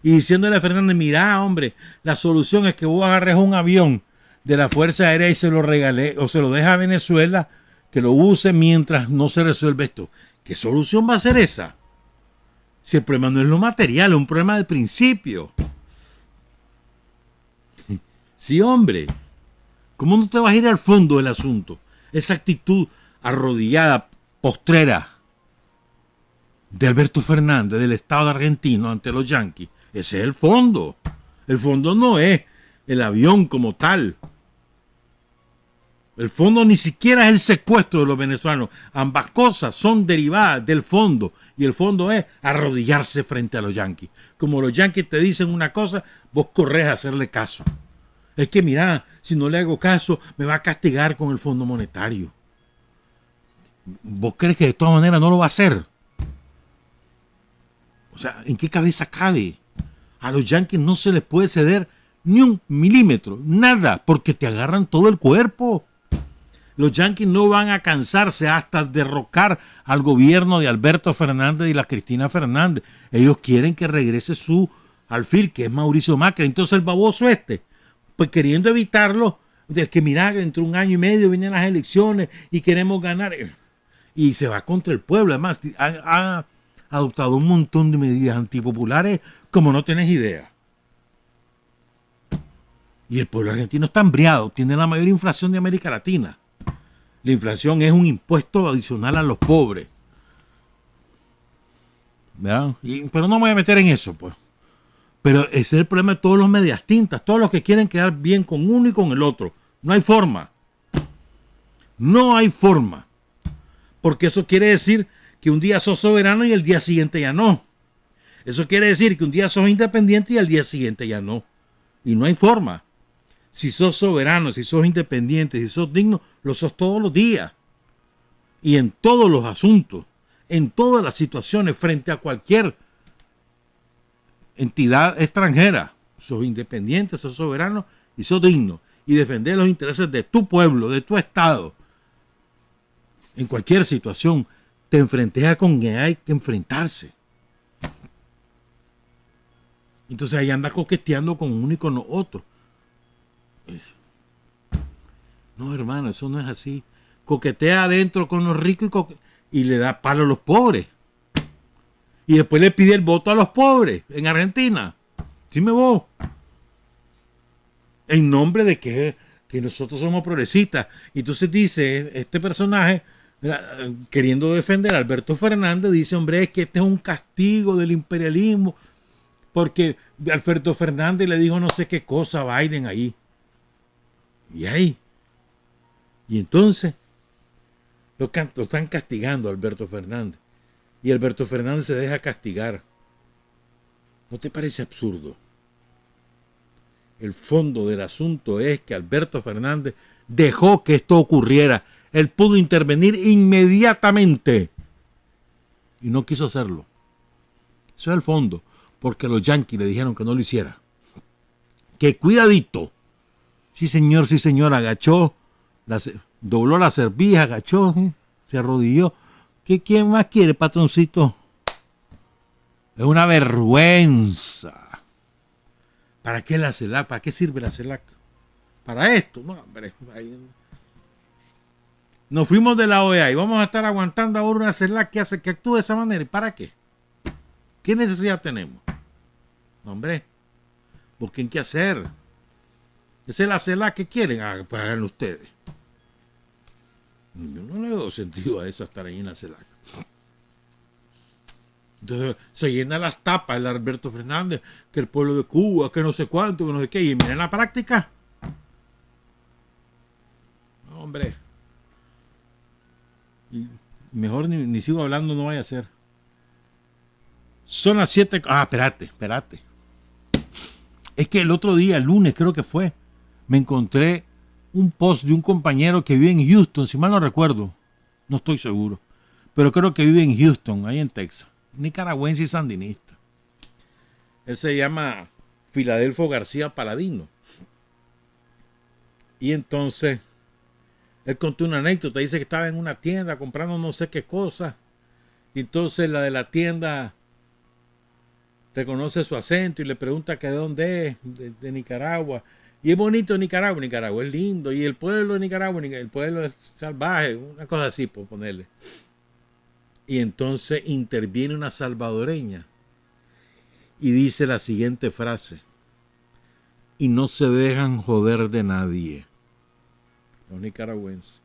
Y diciéndole a Fernández, mira, hombre, la solución es que vos agarres un avión de la Fuerza Aérea y se lo regale o se lo deja a Venezuela, que lo use mientras no se resuelve esto. ¿Qué solución va a ser esa? Si el problema no es lo material, es un problema de principio. Sí, hombre. ¿Cómo no te vas a ir al fondo del asunto? Esa actitud arrodillada, postrera de Alberto Fernández, del Estado argentino ante los yanquis. Ese es el fondo. El fondo no es el avión como tal. El fondo ni siquiera es el secuestro de los venezolanos. Ambas cosas son derivadas del fondo. Y el fondo es arrodillarse frente a los yanquis. Como los yanquis te dicen una cosa, vos corres a hacerle caso. Es que mira, si no le hago caso, me va a castigar con el Fondo Monetario. ¿Vos crees que de todas maneras no lo va a hacer? O sea, ¿en qué cabeza cabe? A los yanquis no se les puede ceder ni un milímetro, nada, porque te agarran todo el cuerpo. Los yanquis no van a cansarse hasta derrocar al gobierno de Alberto Fernández y la Cristina Fernández. Ellos quieren que regrese su alfil, que es Mauricio Macri. Entonces el baboso pues queriendo evitarlo, de que mira, dentro de un año y medio vienen las elecciones y queremos ganar. Y se va contra el pueblo. Además, adoptado un montón de medidas antipopulares como no tenés idea. Y el pueblo argentino está hambriado, tiene la mayor inflación de América Latina. La inflación es un impuesto adicional a los pobres. ¿Verdad? Pero no me voy a meter en eso, pues. Pero ese es el problema de todos los medias tintas, todos los que quieren quedar bien con uno y con el otro. No hay forma. No hay forma. Porque eso quiere decir que un día sos soberano y el día siguiente ya no. Eso quiere decir que un día sos independiente y al día siguiente ya no. Y no hay forma. Si sos soberano, si sos independiente, si sos digno, lo sos todos los días. Y en todos los asuntos, en todas las situaciones, frente a cualquier entidad extranjera. Sos independiente, sos soberano y sos digno. Y defender los intereses de tu pueblo, de tu estado. En cualquier situación, te enfrentas con quien hay que enfrentarse. Entonces ahí anda coqueteando con uno y con otro. No, hermano, eso no es así. Coquetea adentro con los ricos y le da palo a los pobres. Y después le pide el voto a los pobres en Argentina. ¿Sí me voy? En nombre de que nosotros somos progresistas. Y entonces dice este personaje, queriendo defender a Alberto Fernández, dice, hombre, es que este es un castigo del imperialismo. Porque Alberto Fernández le dijo no sé qué cosa a Biden ahí. Y ahí. Y entonces lo están castigando a Alberto Fernández. Y Alberto Fernández se deja castigar. ¿No te parece absurdo? El fondo del asunto es que Alberto Fernández dejó que esto ocurriera. Él pudo intervenir inmediatamente. Y no quiso hacerlo. Eso es el fondo. Porque los yanquis le dijeron que no lo hiciera. Que cuidadito. Sí, señor, agachó. Dobló la cervija, agachó. Se arrodilló. ¿Quién más quiere, patroncito? Es una vergüenza. ¿Para qué la CELAC? ¿Para qué sirve la CELAC? ¿Para esto? No, hombre. Nos fuimos de la OEA y vamos a estar aguantando ahora una CELAC que hace que actúe de esa manera. ¿Y para qué? ¿Qué necesidad tenemos? No, hombre. Busquen qué hacer. Esa es la CELAC que quieren. Pues háganlo ustedes. Yo no le doy sentido a eso, estar ahí en la CELAC. Entonces se llena las tapas el Alberto Fernández, que el pueblo de Cuba, que no sé cuánto, que no sé qué. Y miren la práctica. No, hombre. Y mejor ni sigo hablando, no vaya a ser. Son las 7. Espérate. Es que el otro día, el lunes creo que fue, me encontré un post de un compañero que vive en Houston, si mal no recuerdo, no estoy seguro, pero creo que vive en Houston, ahí en Texas, nicaragüense y sandinista. Él se llama Filadelfo García Paladino. Y entonces, él contó una anécdota, dice que estaba en una tienda comprando no sé qué cosa, y entonces la de la tienda reconoce su acento y le pregunta que de dónde es, de Nicaragua. Y es bonito Nicaragua es lindo. Y el pueblo de Nicaragua, el pueblo es salvaje, una cosa así, por ponerle. Y entonces interviene una salvadoreña y dice la siguiente frase: y no se dejan joder de nadie. Los nicaragüenses.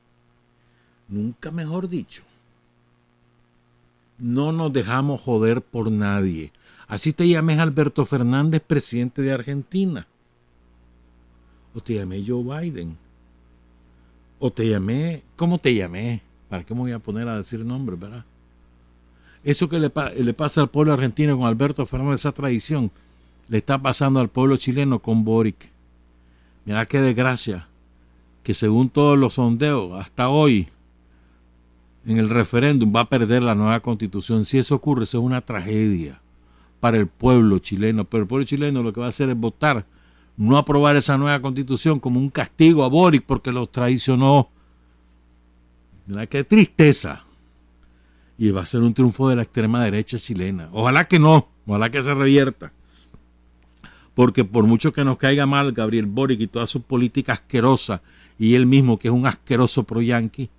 Nunca mejor dicho. No nos dejamos joder por nadie. Así te llames Alberto Fernández, presidente de Argentina. O te llamé Joe Biden. O te llamé... ¿Cómo te llamé? ¿Para qué me voy a poner a decir nombres, verdad? Eso que le pasa al pueblo argentino con Alberto Fernández, esa tradición, le está pasando al pueblo chileno con Boric. Mira qué desgracia. Que según todos los sondeos, hasta hoy, en el referéndum va a perder la nueva constitución. Si eso ocurre, eso es una tragedia para el pueblo chileno. Pero el pueblo chileno lo que va a hacer es votar, no aprobar esa nueva constitución como un castigo a Boric porque los traicionó. Mira qué tristeza. Y va a ser un triunfo de la extrema derecha chilena. Ojalá que no, ojalá que se revierta. Porque por mucho que nos caiga mal Gabriel Boric y toda su política asquerosa, y él mismo que es un asqueroso pro-yanqui,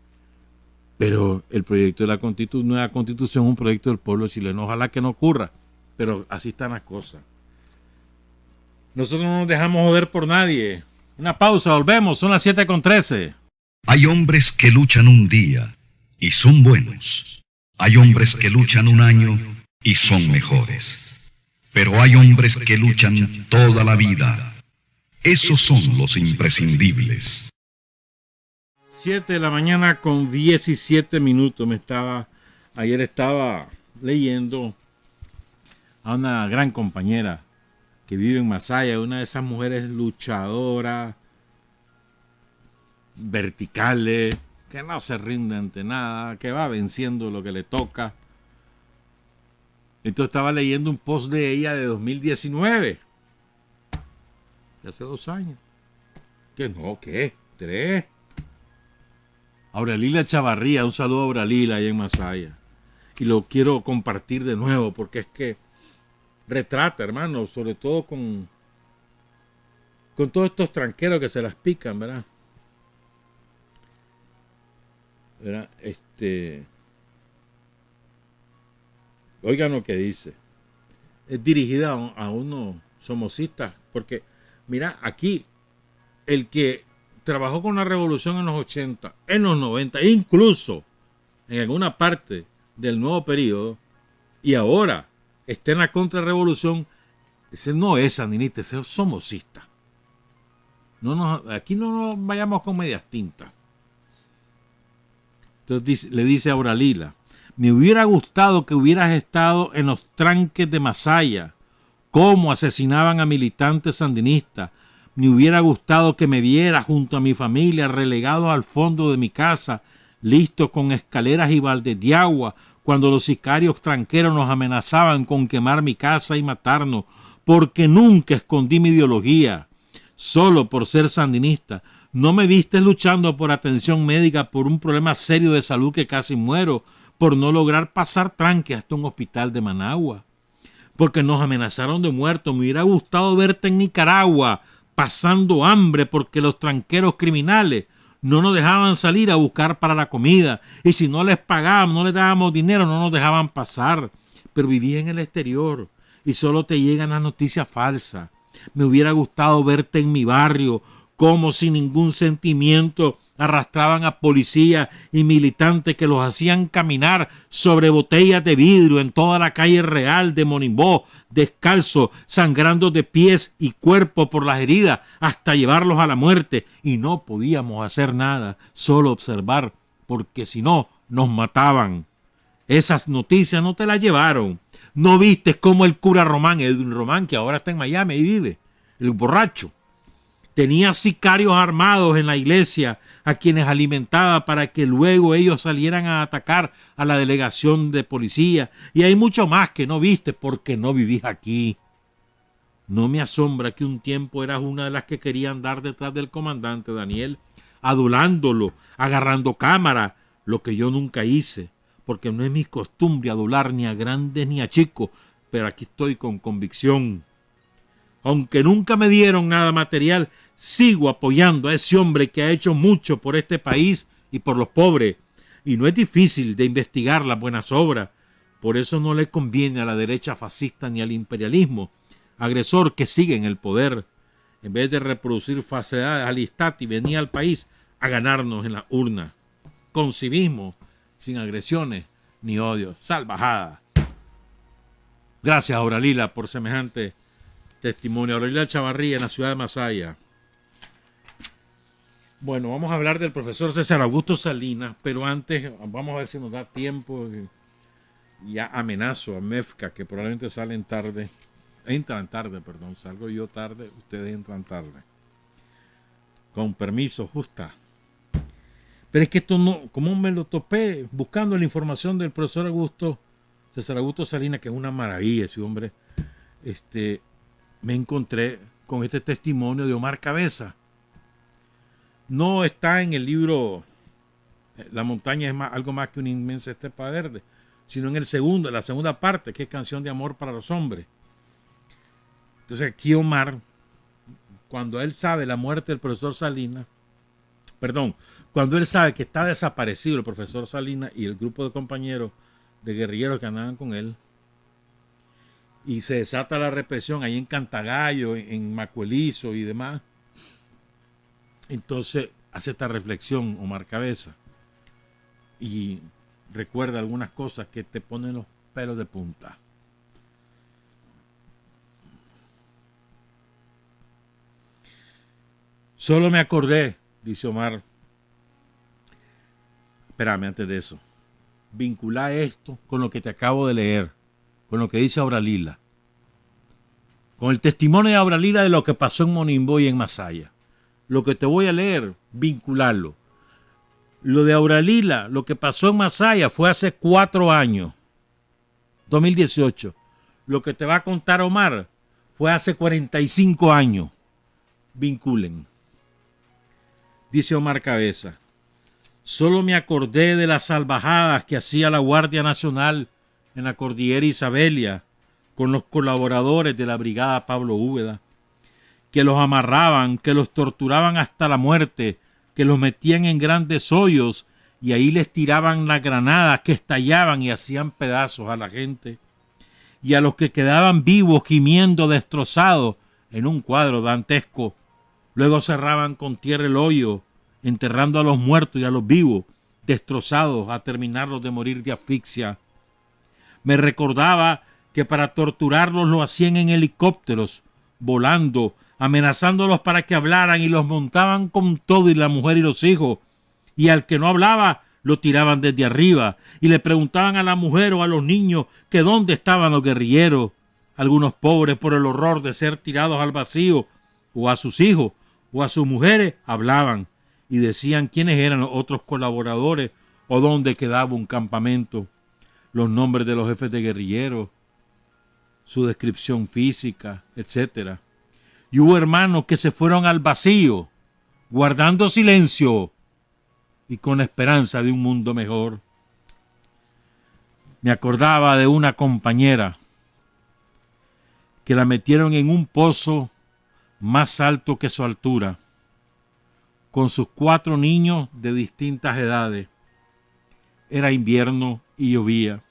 Pero el proyecto de la nueva constitución es un proyecto del pueblo chileno. Ojalá que no ocurra, pero así están las cosas. Nosotros no nos dejamos joder por nadie. Una pausa, volvemos, son las 7:13. Hay hombres que luchan un día y son buenos. Hay hombres que luchan un año y son mejores. Pero hay hombres que luchan toda la vida. Esos son los imprescindibles. 7 de la mañana con 17 minutos. Ayer estaba leyendo a una gran compañera que vive en Masaya, una de esas mujeres luchadoras, verticales, que no se rinde ante nada, que va venciendo lo que le toca. Entonces estaba leyendo un post de ella de 2019, de hace 2 años. ¿Qué no? ¿Qué? 3. Auralila Chavarría, un saludo a Auralila allá en Masaya. Y lo quiero compartir de nuevo porque es que retrata, hermano, sobre todo con todos estos tranqueros que se las pican, ¿verdad? Oigan lo que dice. Es dirigida a unos somosistas, porque mira, aquí el que trabajó con la revolución en los 80, en los 90, e incluso en alguna parte del nuevo periodo, y ahora está en la contrarrevolución, ese no es sandinista, ese es somocista. Aquí no nos vayamos con medias tintas. Entonces le dice a Auralila: me hubiera gustado que hubieras estado en los tranques de Masaya, cómo asesinaban a militantes sandinistas. Me hubiera gustado que me viera junto a mi familia, relegados al fondo de mi casa, listos con escaleras y baldes de agua, cuando los sicarios tranqueros nos amenazaban con quemar mi casa y matarnos, porque nunca escondí mi ideología, solo por ser sandinista. No me viste luchando por atención médica por un problema serio de salud que casi muero, por no lograr pasar tranque hasta un hospital de Managua, porque nos amenazaron de muerto. Me hubiera gustado verte en Nicaragua, pasando hambre porque los tranqueros criminales no nos dejaban salir a buscar para la comida, y si no les pagábamos, no les dábamos dinero, no nos dejaban pasar. Pero viví en el exterior y solo te llegan las noticias falsas. Me hubiera gustado verte en mi barrio, como sin ningún sentimiento arrastraban a policías y militantes que los hacían caminar sobre botellas de vidrio en toda la calle real de Monimbó, descalzos, sangrando de pies y cuerpo por las heridas hasta llevarlos a la muerte, y no podíamos hacer nada, solo observar, porque si no nos mataban. Esas noticias no te las llevaron. No viste cómo el cura Román, Edwin Román, que ahora está en Miami y vive, el borracho, tenía sicarios armados en la iglesia a quienes alimentaba para que luego ellos salieran a atacar a la delegación de policía. Y hay mucho más que no viste porque no vivís aquí. No me asombra que un tiempo eras una de las que querían andar detrás del comandante Daniel, adulándolo, agarrando cámara, lo que yo nunca hice, porque no es mi costumbre adular ni a grandes ni a chicos, pero aquí estoy con convicción. Aunque nunca me dieron nada material, sigo apoyando a ese hombre que ha hecho mucho por este país y por los pobres. Y no es difícil de investigar las buenas obras. Por eso no le conviene a la derecha fascista ni al imperialismo agresor que sigue en el poder, en vez de reproducir falsedades al Estado y venir al país a ganarnos en la urna. Con civismo, sin agresiones ni odio. Salvajada. Gracias, Auralila, por semejante testimonio. Auralila Chavarría, en la ciudad de Masaya. Bueno, vamos a hablar del profesor César Augusto Salinas, pero antes vamos a ver si nos da tiempo. Ya amenazo a MEFCA, que probablemente entran tarde, salgo yo tarde, ustedes entran tarde. Con permiso, justa. Pero es que esto no, como me lo topé buscando la información del profesor César Augusto Salinas, que es una maravilla ese hombre, me encontré con este testimonio de Omar Cabeza. No está en el libro La montaña es algo más que una inmensa estepa verde, sino en la segunda parte, que es Canción de Amor para los Hombres. Entonces aquí Omar, cuando él sabe la muerte del profesor Salinas, Cuando él sabe que está desaparecido el profesor Salinas y el grupo de compañeros de guerrilleros que andaban con él, y se desata la represión ahí en Cantagallo, en Macuelizo y demás, entonces hace esta reflexión Omar Cabeza y recuerda algunas cosas que te ponen los pelos de punta. Solo me acordé, dice Omar. Espérame, antes de eso. Vincula esto con lo que te acabo de leer, con lo que dice Auralila, con el testimonio de Auralila de lo que pasó en Monimbo y en Masaya. Lo que te voy a leer, vincularlo. Lo de Auralila, lo que pasó en Masaya fue hace 4 años, 2018. Lo que te va a contar Omar fue hace 45 años. Vinculen. Dice Omar Cabeza, solo me acordé de las salvajadas que hacía la Guardia Nacional en la Cordillera Isabelia con los colaboradores de la Brigada Pablo Úbeda, que los amarraban, que los torturaban hasta la muerte, que los metían en grandes hoyos y ahí les tiraban las granadas que estallaban y hacían pedazos a la gente. Y a los que quedaban vivos gimiendo destrozados en un cuadro dantesco, luego cerraban con tierra el hoyo, enterrando a los muertos y a los vivos, destrozados a terminarlos de morir de asfixia. Me recordaba que para torturarlos lo hacían en helicópteros, volando, amenazándolos para que hablaran y los montaban con todo y la mujer y los hijos. Y al que no hablaba, lo tiraban desde arriba y le preguntaban a la mujer o a los niños que dónde estaban los guerrilleros. Algunos pobres por el horror de ser tirados al vacío, o a sus hijos o a sus mujeres, hablaban y decían quiénes eran los otros colaboradores o dónde quedaba un campamento, los nombres de los jefes de guerrilleros, su descripción física, etc. Y hubo hermanos que se fueron al vacío, guardando silencio y con esperanza de un mundo mejor. Me acordaba de una compañera que la metieron en un pozo más alto que su altura, con sus 4 niños de distintas edades. Era invierno y llovía,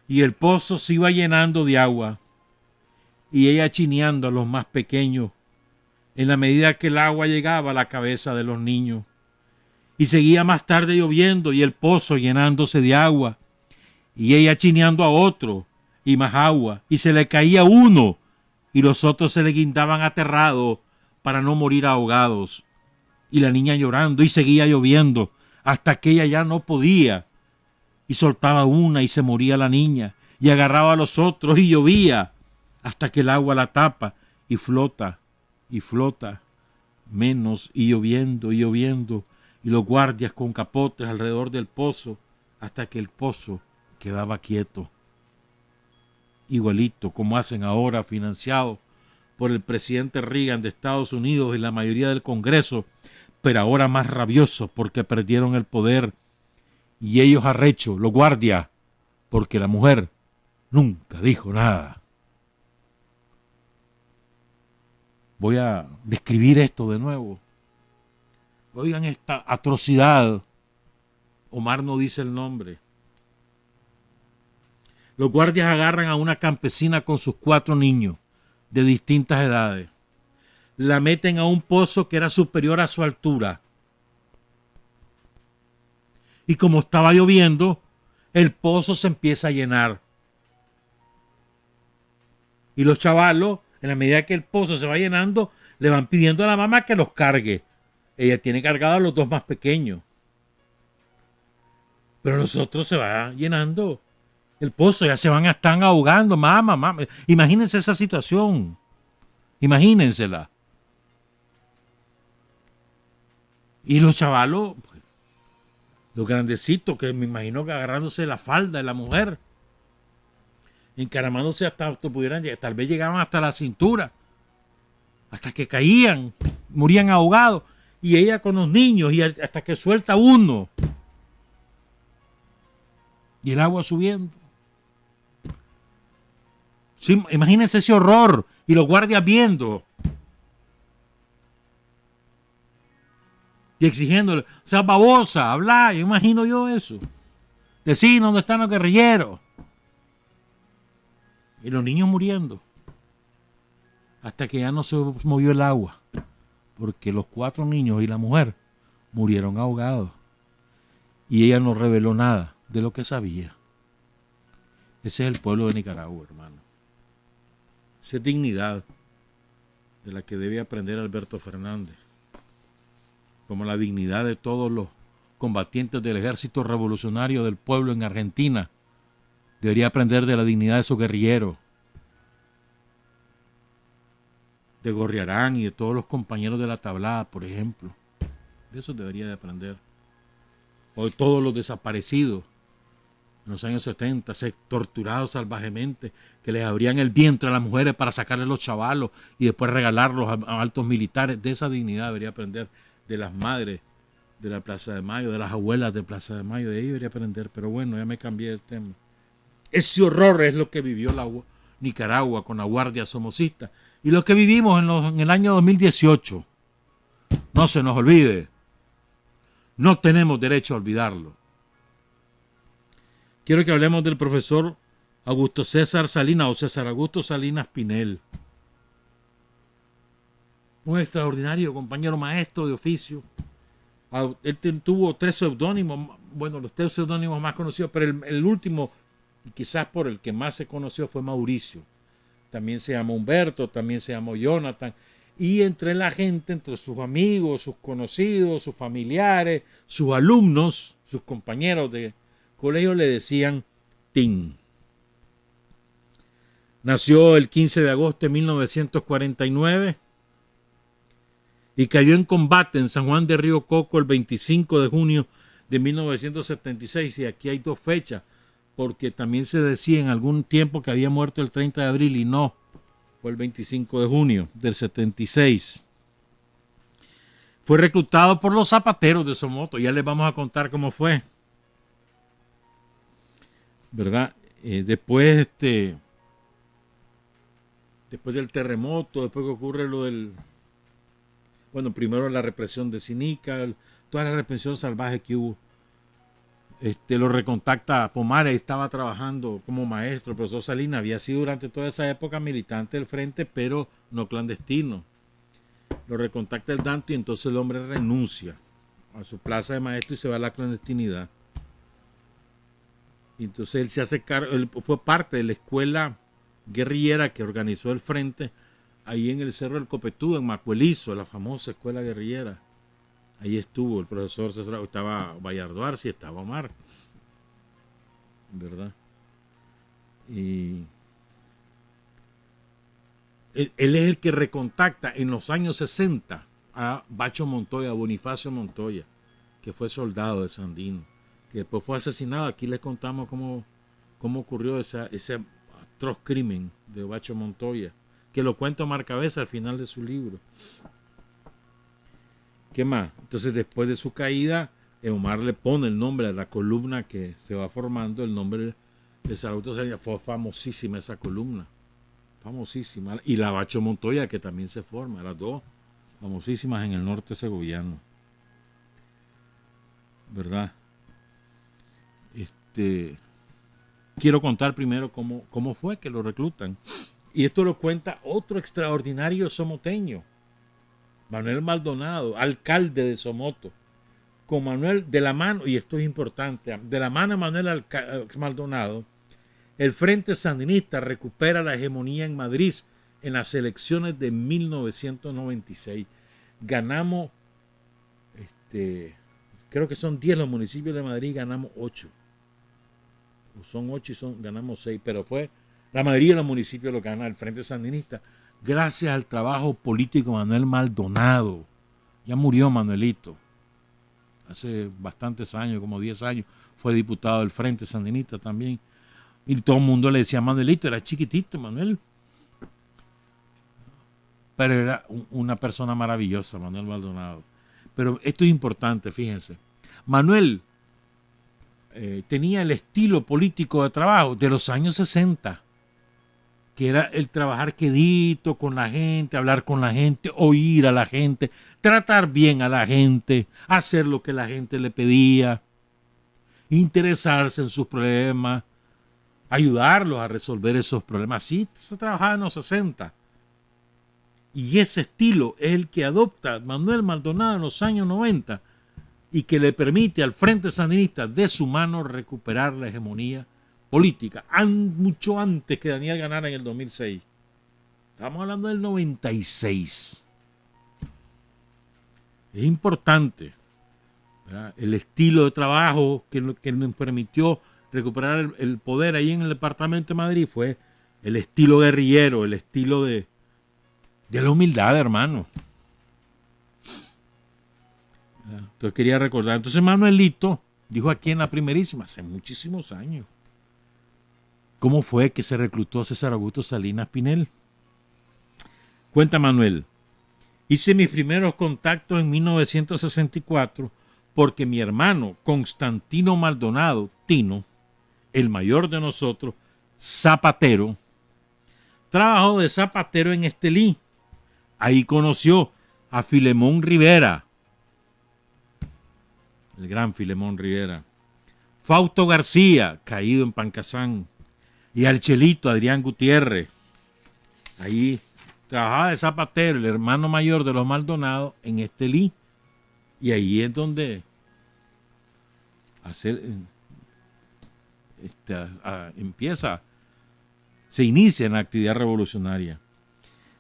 y el pozo se iba llenando de agua, y ella chineando a los más pequeños, en la medida que el agua llegaba a la cabeza de los niños, y seguía más tarde lloviendo, y el pozo llenándose de agua, y ella chineando a otro, y más agua, y se le caía uno, y los otros se le guindaban aterrados para no morir ahogados. Y la niña llorando y seguía lloviendo hasta que ella ya no podía. Y soltaba una y se moría la niña. Y agarraba a los otros y llovía hasta que el agua la tapa y flota menos y lloviendo y lloviendo. Y los guardias con capotes alrededor del pozo hasta que el pozo quedaba quieto. Igualito como hacen ahora, financiados por el presidente Reagan de Estados Unidos y la mayoría del Congreso, pero ahora más rabiosos porque perdieron el poder, y ellos arrechos, los guardias, porque la mujer nunca dijo nada. Voy a describir esto de nuevo. Oigan esta atrocidad. Omar no dice el nombre. Los guardias agarran a una campesina con sus 4 niños de distintas edades. La meten a un pozo que era superior a su altura. Y como estaba lloviendo, el pozo se empieza a llenar. Y los chavalos, en la medida que el pozo se va llenando, le van pidiendo a la mamá que los cargue. Ella tiene cargados a los 2 más pequeños. Pero los otros se va llenando el pozo, ya se están ahogando, mamá. Imagínense esa situación. Imagínensela. Y los chavalos, pues, los grandecitos, que me imagino que agarrándose la falda de la mujer, encaramándose hasta que pudieran llegar, tal vez llegaban hasta la cintura, hasta que caían, morían ahogados, y ella con los niños, y hasta que suelta uno, y el agua subiendo. Sí, imagínense ese horror, y los guardias viendo. y exigiéndole, o sea, babosa, habla, yo imagino yo eso. Decir dónde están los guerrilleros. Y los niños muriendo. Hasta que ya no se movió el agua. Porque los 4 niños y la mujer murieron ahogados. Y ella no reveló nada de lo que sabía. Ese es el pueblo de Nicaragua, hermano. Esa es dignidad de la que debe aprender Alberto Fernández. Como la dignidad de todos los combatientes del ejército revolucionario del pueblo en Argentina. Debería aprender de la dignidad de esos guerrilleros. De Gorriarán y de todos los compañeros de la Tablada, por ejemplo. De eso debería de aprender. O de todos los desaparecidos en los años 70, torturados salvajemente, que les abrían el vientre a las mujeres para sacarles los chavalos y después regalarlos a altos militares. De esa dignidad debería aprender de las madres de la Plaza de Mayo, de las abuelas de Plaza de Mayo, de ahí debería aprender. Pero bueno, ya me cambié de tema. Ese horror es lo que vivió Nicaragua con la Guardia Somocista y lo que vivimos en el año 2018. No se nos olvide. No tenemos derecho a olvidarlo. Quiero que hablemos del profesor Augusto César Salinas o César Augusto Salinas Pinel. Un extraordinario compañero maestro de oficio. Él tuvo 3 seudónimos, bueno, los 3 seudónimos más conocidos, pero el último, y quizás por el que más se conoció, fue Mauricio. También se llamó Humberto, también se llamó Jonathan. Y entre la gente, entre sus amigos, sus conocidos, sus familiares, sus alumnos, sus compañeros de colegio le decían Tin. Nació el 15 de agosto de 1949 y cayó en combate en San Juan de Río Coco el 25 de junio de 1976. Y aquí hay 2 fechas, porque también se decía en algún tiempo que había muerto el 30 de abril y no, fue el 25 de junio del 76. Fue reclutado por los zapateros de Somoto, ya les vamos a contar cómo fue. ¿Verdad? Después del terremoto, después que ocurre lo del... Bueno, primero la represión de Sinica, toda la represión salvaje que hubo. Lo recontacta Pomares, estaba trabajando como maestro. El profesor Salinas había sido durante toda esa época militante del frente, pero no clandestino. Lo recontacta el Danto y entonces el hombre renuncia a su plaza de maestro y se va a la clandestinidad. Y entonces él se hace cargo, él fue parte de la escuela guerrillera que organizó el frente ahí en el Cerro del Copetudo, en Macuelizo, la famosa escuela guerrillera. Ahí estuvo el profesor César, estaba Bayardo Arce, estaba Omar, ¿verdad? Y él es el que recontacta en los años 60 a Bacho Montoya, a Bonifacio Montoya, que fue soldado de Sandino, que después fue asesinado. Aquí les contamos cómo ocurrió ese atroz crimen de Bacho Montoya, que lo cuenta Omar Cabeza al final de su libro. ¿Qué más? Entonces, después de su caída, Omar le pone el nombre a la columna que se va formando, el nombre de Sarauto Salinas. Fue famosísima esa columna, famosísima. Y la Bacho Montoya, que también se forma, las 2 famosísimas en el norte segoviano, ¿verdad? Quiero contar primero cómo fue que lo reclutan. Y esto lo cuenta otro extraordinario somoteño, Manuel Maldonado, alcalde de Somoto. Con Manuel de la mano, y esto es importante, de la mano de Manuel Maldonado, el Frente Sandinista recupera la hegemonía en Madrid en las elecciones de 1996. Ganamos, creo que son 10 los municipios de Madrid, ganamos 8. Son 8 y ganamos 6, pero fue la mayoría de los municipios lo gana el Frente Sandinista, gracias al trabajo político de Manuel Maldonado. Ya murió Manuelito, hace bastantes años, como 10 años, fue diputado del Frente Sandinista también. Y todo el mundo le decía Manuelito, era chiquitito Manuel. Pero era una persona maravillosa, Manuel Maldonado. Pero esto es importante, fíjense. Manuel tenía el estilo político de trabajo de los años 60. que era el trabajar quedito con la gente, hablar con la gente, oír a la gente, tratar bien a la gente, hacer lo que la gente le pedía, interesarse en sus problemas, ayudarlos a resolver esos problemas. Así se trabajaba en los 60. Y ese estilo es el que adopta Manuel Maldonado en los años 90 y que le permite al Frente Sandinista de su mano recuperar la hegemonía política, mucho antes que Daniel ganara en el 2006. Estamos hablando del 96. Es importante, ¿verdad?, el estilo de trabajo que nos permitió recuperar el poder ahí en el departamento de Madrid fue el estilo guerrillero, el estilo de la humildad, hermano. Entonces quería recordar. Entonces Manuelito dijo aquí en la primerísima, hace muchísimos años, cómo fue que se reclutó a César Augusto Salinas Pinel. Cuenta Manuel: hice mis primeros contactos en 1964 porque mi hermano Constantino Maldonado, Tino, el mayor de nosotros, zapatero, trabajó de zapatero en Estelí. Ahí conoció a Filemón Rivera, el gran Filemón Rivera, Fausto García, caído en Pancasán, y al Chelito Adrián Gutiérrez. Ahí trabajaba de zapatero el hermano mayor de los Maldonado en Estelí. Y ahí es donde se inicia en la actividad revolucionaria.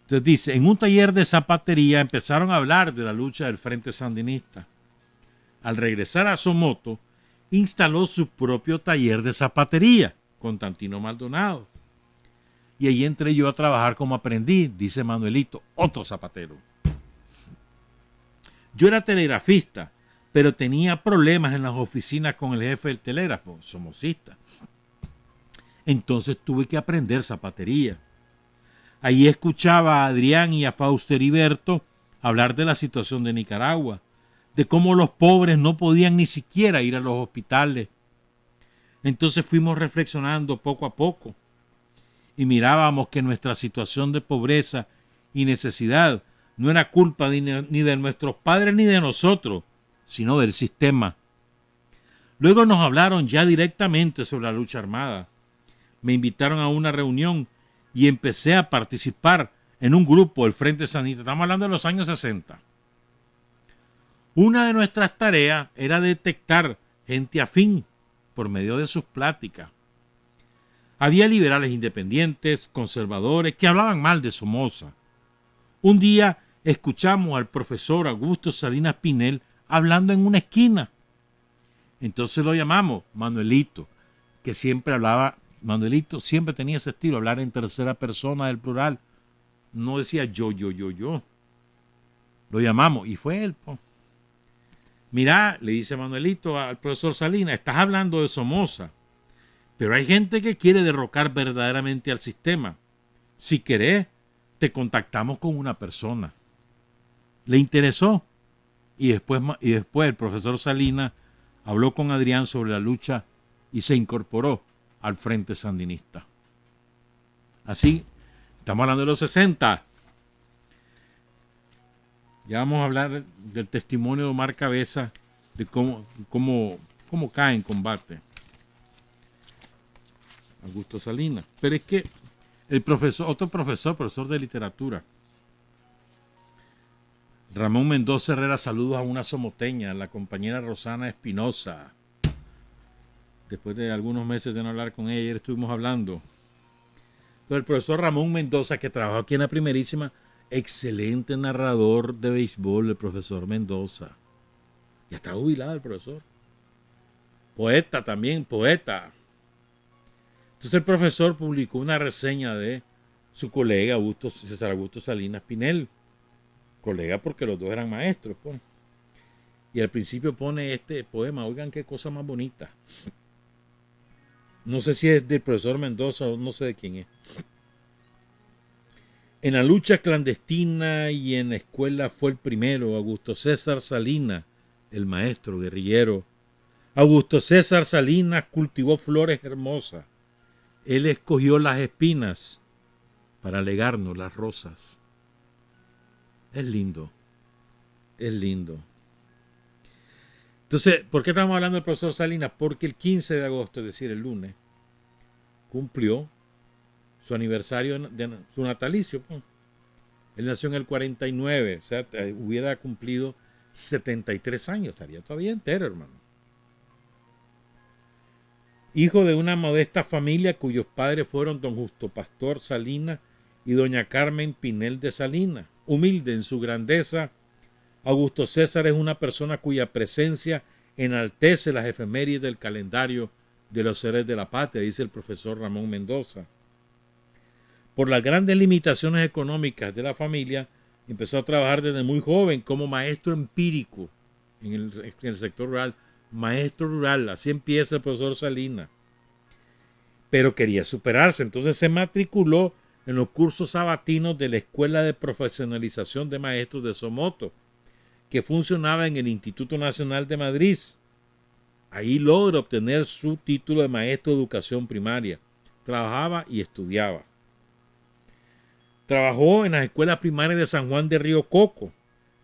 Entonces dice, en un taller de zapatería empezaron a hablar de la lucha del Frente Sandinista. Al regresar a Somoto, instaló su propio taller de zapatería, Constantino Maldonado. Y ahí entré yo a trabajar como aprendiz, dice Manuelito, otro zapatero. Yo era telegrafista, pero tenía problemas en las oficinas con el jefe del telégrafo, somocista. Entonces tuve que aprender zapatería. Ahí escuchaba a Adrián y a Fausto Heriberto hablar de la situación de Nicaragua, de cómo los pobres no podían ni siquiera ir a los hospitales. Entonces fuimos reflexionando poco a poco y mirábamos que nuestra situación de pobreza y necesidad no era culpa ni de nuestros padres ni de nosotros, sino del sistema. Luego nos hablaron ya directamente sobre la lucha armada. Me invitaron a una reunión y empecé a participar en un grupo del Frente Sandinista. Estamos hablando de los años 60. Una de nuestras tareas era detectar gente afín por medio de sus pláticas. Había liberales independientes, conservadores, que hablaban mal de Somoza. Un día escuchamos al profesor Augusto Salinas Pinel hablando en una esquina. Entonces lo llamamos Manuelito, que siempre hablaba. Manuelito siempre tenía ese estilo, hablar en tercera persona del plural. No decía yo. Lo llamamos y fue él. Po. Mira, le dice Manuelito al profesor Salinas, estás hablando de Somoza, pero hay gente que quiere derrocar verdaderamente al sistema. Si querés, te contactamos con una persona. Le interesó. Y después el profesor Salinas habló con Adrián sobre la lucha y se incorporó al Frente Sandinista. Así, estamos hablando de los 60. Ya vamos a hablar del testimonio de Omar Cabeza, de cómo cae en combate Augusto Salinas. Pero es que otro profesor de literatura, Ramón Mendoza Herrera, saludos a una somoteña, la compañera Rosana Espinosa. Después de algunos meses de no hablar con ella, ayer estuvimos hablando. Entonces, el profesor Ramón Mendoza, que trabajó aquí en la primerísima, excelente narrador de béisbol, el profesor Mendoza. Ya está jubilado el profesor. Poeta también, poeta. Entonces el profesor publicó una reseña de su colega César Augusto Salinas Pinel. Colega porque los dos eran maestros. Pues. Y al principio pone este poema. Oigan qué cosa más bonita. No sé si es del profesor Mendoza o no sé de quién es. En la lucha clandestina y en la escuela fue el primero Augusto César Salinas, el maestro guerrillero. Augusto César Salinas cultivó flores hermosas. Él escogió las espinas para legarnos las rosas. Es lindo, es lindo. Entonces, ¿por qué estamos hablando del profesor Salinas? Porque el 15 de agosto, es decir, el lunes, cumplió su aniversario, su natalicio. Pues. Él nació en el 49, o sea, hubiera cumplido 73 años, estaría todavía entero, hermano. Hijo de una modesta familia cuyos padres fueron don Justo Pastor Salinas y doña Carmen Pinel de Salinas. Humilde en su grandeza, Augusto César es una persona cuya presencia enaltece las efemérides del calendario de los seres de la patria, dice el profesor Ramón Mendoza. Por las grandes limitaciones económicas de la familia, empezó a trabajar desde muy joven como maestro empírico en el sector rural. Maestro rural, así empieza el profesor Salinas. Pero quería superarse, entonces se matriculó en los cursos sabatinos de la Escuela de Profesionalización de Maestros de Somoto, que funcionaba en el Instituto Nacional de Madrid. Ahí logra obtener su título de maestro de educación primaria. Trabajaba y estudiaba. Trabajó en las escuelas primarias de San Juan de Río Coco,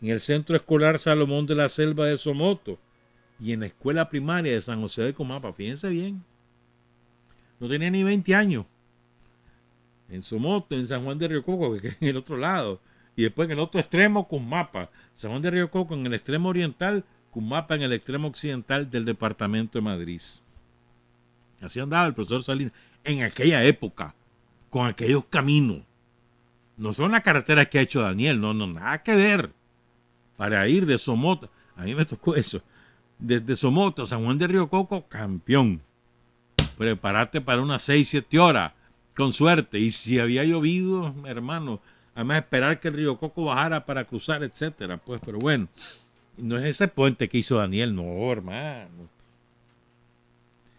en el Centro Escolar Salomón de la Selva de Somoto y en la escuela primaria de San José de Comapa. Fíjense bien. No tenía ni 20 años. En Somoto, en San Juan de Río Coco, que es en el otro lado. Y después en el otro extremo, Cumapa. San Juan de Río Coco en el extremo oriental, Cumapa en el extremo occidental del departamento de Madrid. Así andaba el profesor Salinas en aquella época, con aquellos caminos. No son las carreteras que ha hecho Daniel, no, nada que ver. Para ir de Somoto, a mí me tocó eso. Desde Somoto a San Juan de Río Coco, campeón. Prepárate para unas 6-7 horas, con suerte. Y si había llovido, hermano, además esperar que el Río Coco bajara para cruzar, etcétera. Pues, pero bueno, no es ese puente que hizo Daniel, no, hermano.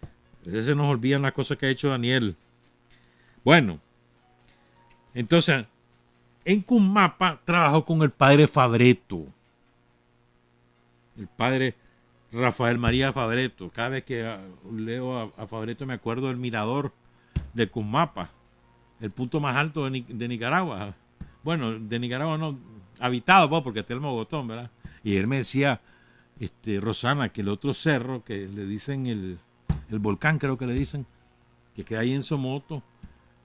A veces se nos olvidan las cosas que ha hecho Daniel. Bueno, entonces, en Cumapa trabajó con el padre Fabreto. El padre Rafael María Fabreto. Cada vez que leo a Fabreto me acuerdo del mirador de Cumapa, el punto más alto de Nicaragua. Bueno, de Nicaragua no, habitado, pues, porque está el Mogotón, ¿verdad? Y él me decía, Rosana, que el otro cerro, que le dicen el volcán, creo que le dicen, que queda ahí en Somoto,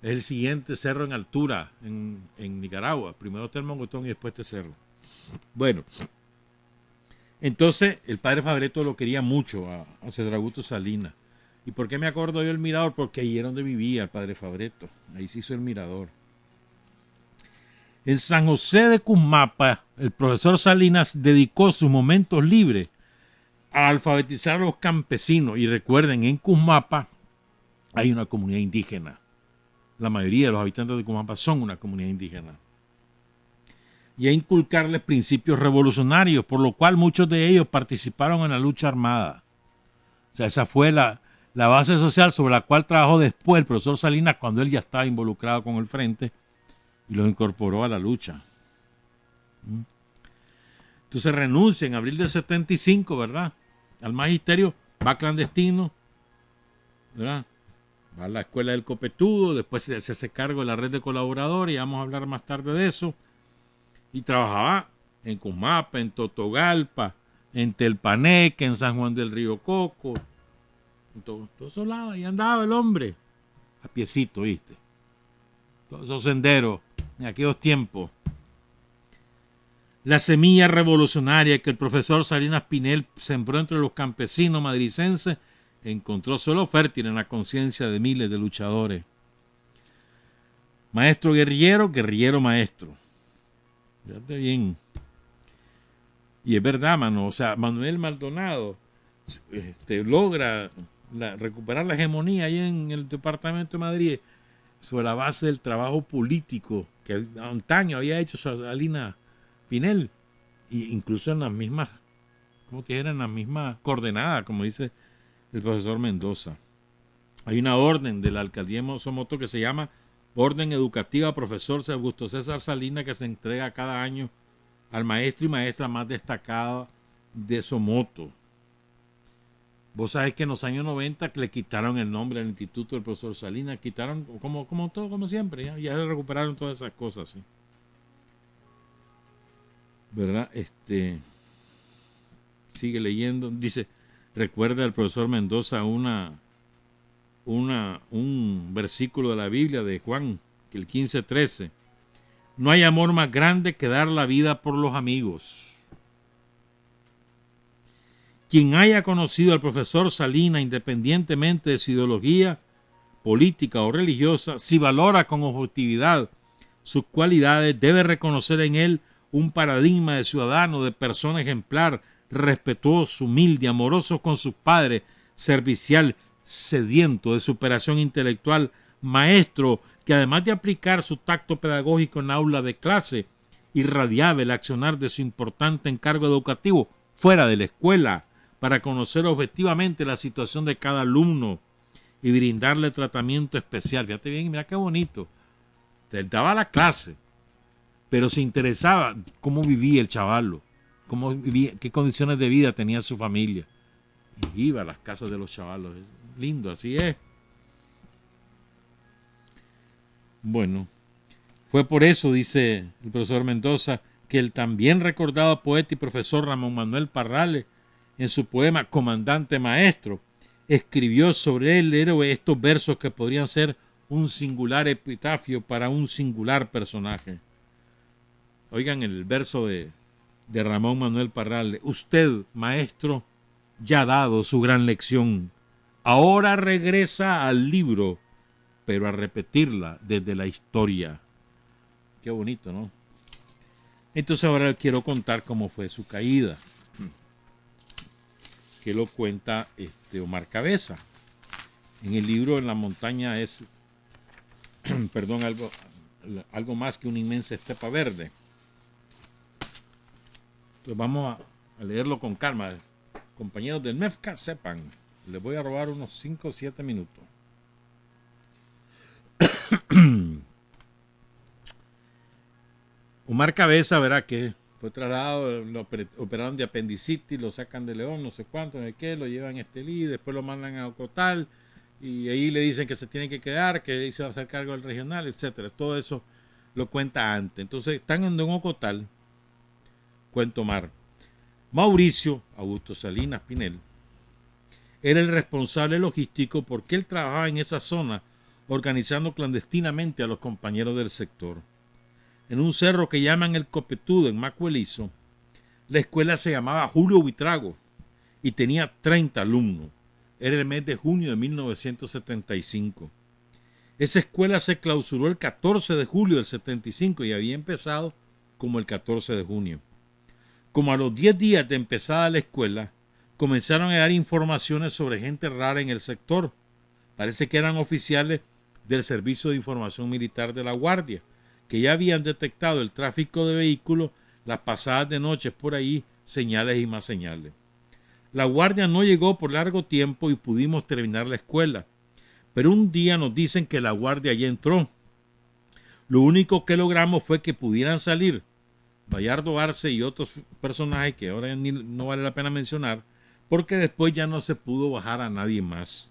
es el siguiente cerro en altura en Nicaragua. Primero está el Mogotón y después este cerro. Bueno, entonces el padre Fabreto lo quería mucho a César Augusto Salinas. ¿Y por qué me acuerdo yo del mirador? Porque ahí era donde vivía el padre Fabreto. Ahí se hizo el mirador. En San José de Cumapa, el profesor Salinas dedicó sus momentos libres a alfabetizar a los campesinos. Y recuerden, en Cumapa hay una comunidad indígena. La mayoría de los habitantes de Cumapa son una comunidad indígena. Y a inculcarles principios revolucionarios, por lo cual muchos de ellos participaron en la lucha armada. O sea, esa fue la base social sobre la cual trabajó después el profesor Salinas cuando él ya estaba involucrado con el frente y los incorporó a la lucha. Entonces renuncia en abril del 75, ¿verdad? Al magisterio, va clandestino, ¿verdad? Va a la escuela del Copetudo, después se hace cargo de la red de colaboradores, y vamos a hablar más tarde de eso. Y trabajaba en Cumapa, en Totogalpa, en Telpaneque, en San Juan del Río Coco, en todos esos lados. Ahí andaba el hombre, a piecito, ¿viste? Todos esos senderos en aquellos tiempos. La semilla revolucionaria que el profesor Salinas Pinel sembró entre los campesinos madricenses encontró suelo fértil en la conciencia de miles de luchadores. Maestro guerrillero, guerrillero maestro. Fíjate bien. Y es verdad, mano. O sea, Manuel Maldonado logra recuperar la hegemonía ahí en el departamento de Madrid sobre la base del trabajo político que antaño había hecho Salinas Pinel, e incluso en las mismas, como te dijera, en las mismas coordenadas, como dice el profesor Mendoza. Hay una orden de la alcaldía de Somoto que se llama Orden Educativa Profesor Augusto César Salinas, que se entrega cada año al maestro y maestra más destacada de Somoto. Vos sabés que en los años 90 que le quitaron el nombre al Instituto del Profesor Salinas, quitaron como todo, como siempre, ya se recuperaron todas esas cosas, ¿sí? ¿Verdad? Sigue leyendo, dice, recuerda el profesor Mendoza un versículo de la Biblia de Juan, que el 15:13, no hay amor más grande que dar la vida por los amigos. Quien haya conocido al profesor Salinas, independientemente de su ideología política o religiosa, si valora con objetividad sus cualidades, debe reconocer en él un paradigma de ciudadano, de persona ejemplar, respetuoso, humilde, amoroso con sus padres, servicial, sediento de superación intelectual, maestro que además de aplicar su tacto pedagógico en aula de clase, irradiaba el accionar de su importante encargo educativo fuera de la escuela, para conocer objetivamente la situación de cada alumno y brindarle tratamiento especial. Fíjate bien, mira qué bonito. Te daba la clase, pero se interesaba cómo vivía el chavalo, cómo vivía, qué condiciones de vida tenía su familia. Y iba a las casas de los chavalos. Lindo, así es. Bueno, fue por eso, dice el profesor Mendoza, que el también recordado poeta y profesor Ramón Manuel Parrales, en su poema Comandante Maestro, escribió sobre el héroe estos versos que podrían ser un singular epitafio para un singular personaje. Oigan el verso de Ramón Manuel Parrales. Usted, maestro, ya ha dado su gran lección. Ahora regresa al libro, pero a repetirla desde la historia. Qué bonito, ¿no? Entonces ahora quiero contar cómo fue su caída, que lo cuenta Omar Cabeza. En el libro En la montaña es, perdón, algo más que una inmensa estepa verde. Entonces vamos a leerlo con calma. Compañeros del MEFCA, sepan, les voy a robar unos 5 o 7 minutos. Omar Cabeza, verá que fue trasladado, lo operaron de apendicitis, lo sacan de León, no sé cuánto, no sé qué, lo llevan a Estelí, después lo mandan a Ocotal, y ahí le dicen que se tiene que quedar, que ahí se va a hacer cargo del regional, etcétera. Todo eso lo cuenta antes. Entonces, están en Ocotal, cuenta Omar. Mauricio Augusto Salinas Pinel era el responsable logístico porque él trabajaba en esa zona organizando clandestinamente a los compañeros del sector. En un cerro que llaman el Copetudo en Macuelizo, la escuela se llamaba Julio Buitrago y tenía 30 alumnos. Era el mes de junio de 1975. Esa escuela se clausuró el 14 de julio del 75 y había empezado como el 14 de junio. Como a los 10 días de empezada la escuela, comenzaron a dar informaciones sobre gente rara en el sector. Parece que eran oficiales del Servicio de Información Militar de la Guardia, que ya habían detectado el tráfico de vehículos, las pasadas de noche por ahí, señales y más señales. La Guardia no llegó por largo tiempo y pudimos terminar la escuela. Pero un día nos dicen que la Guardia ya entró. Lo único que logramos fue que pudieran salir Bayardo Arce y otros personajes que ahora no vale la pena mencionar, porque después ya no se pudo bajar a nadie más.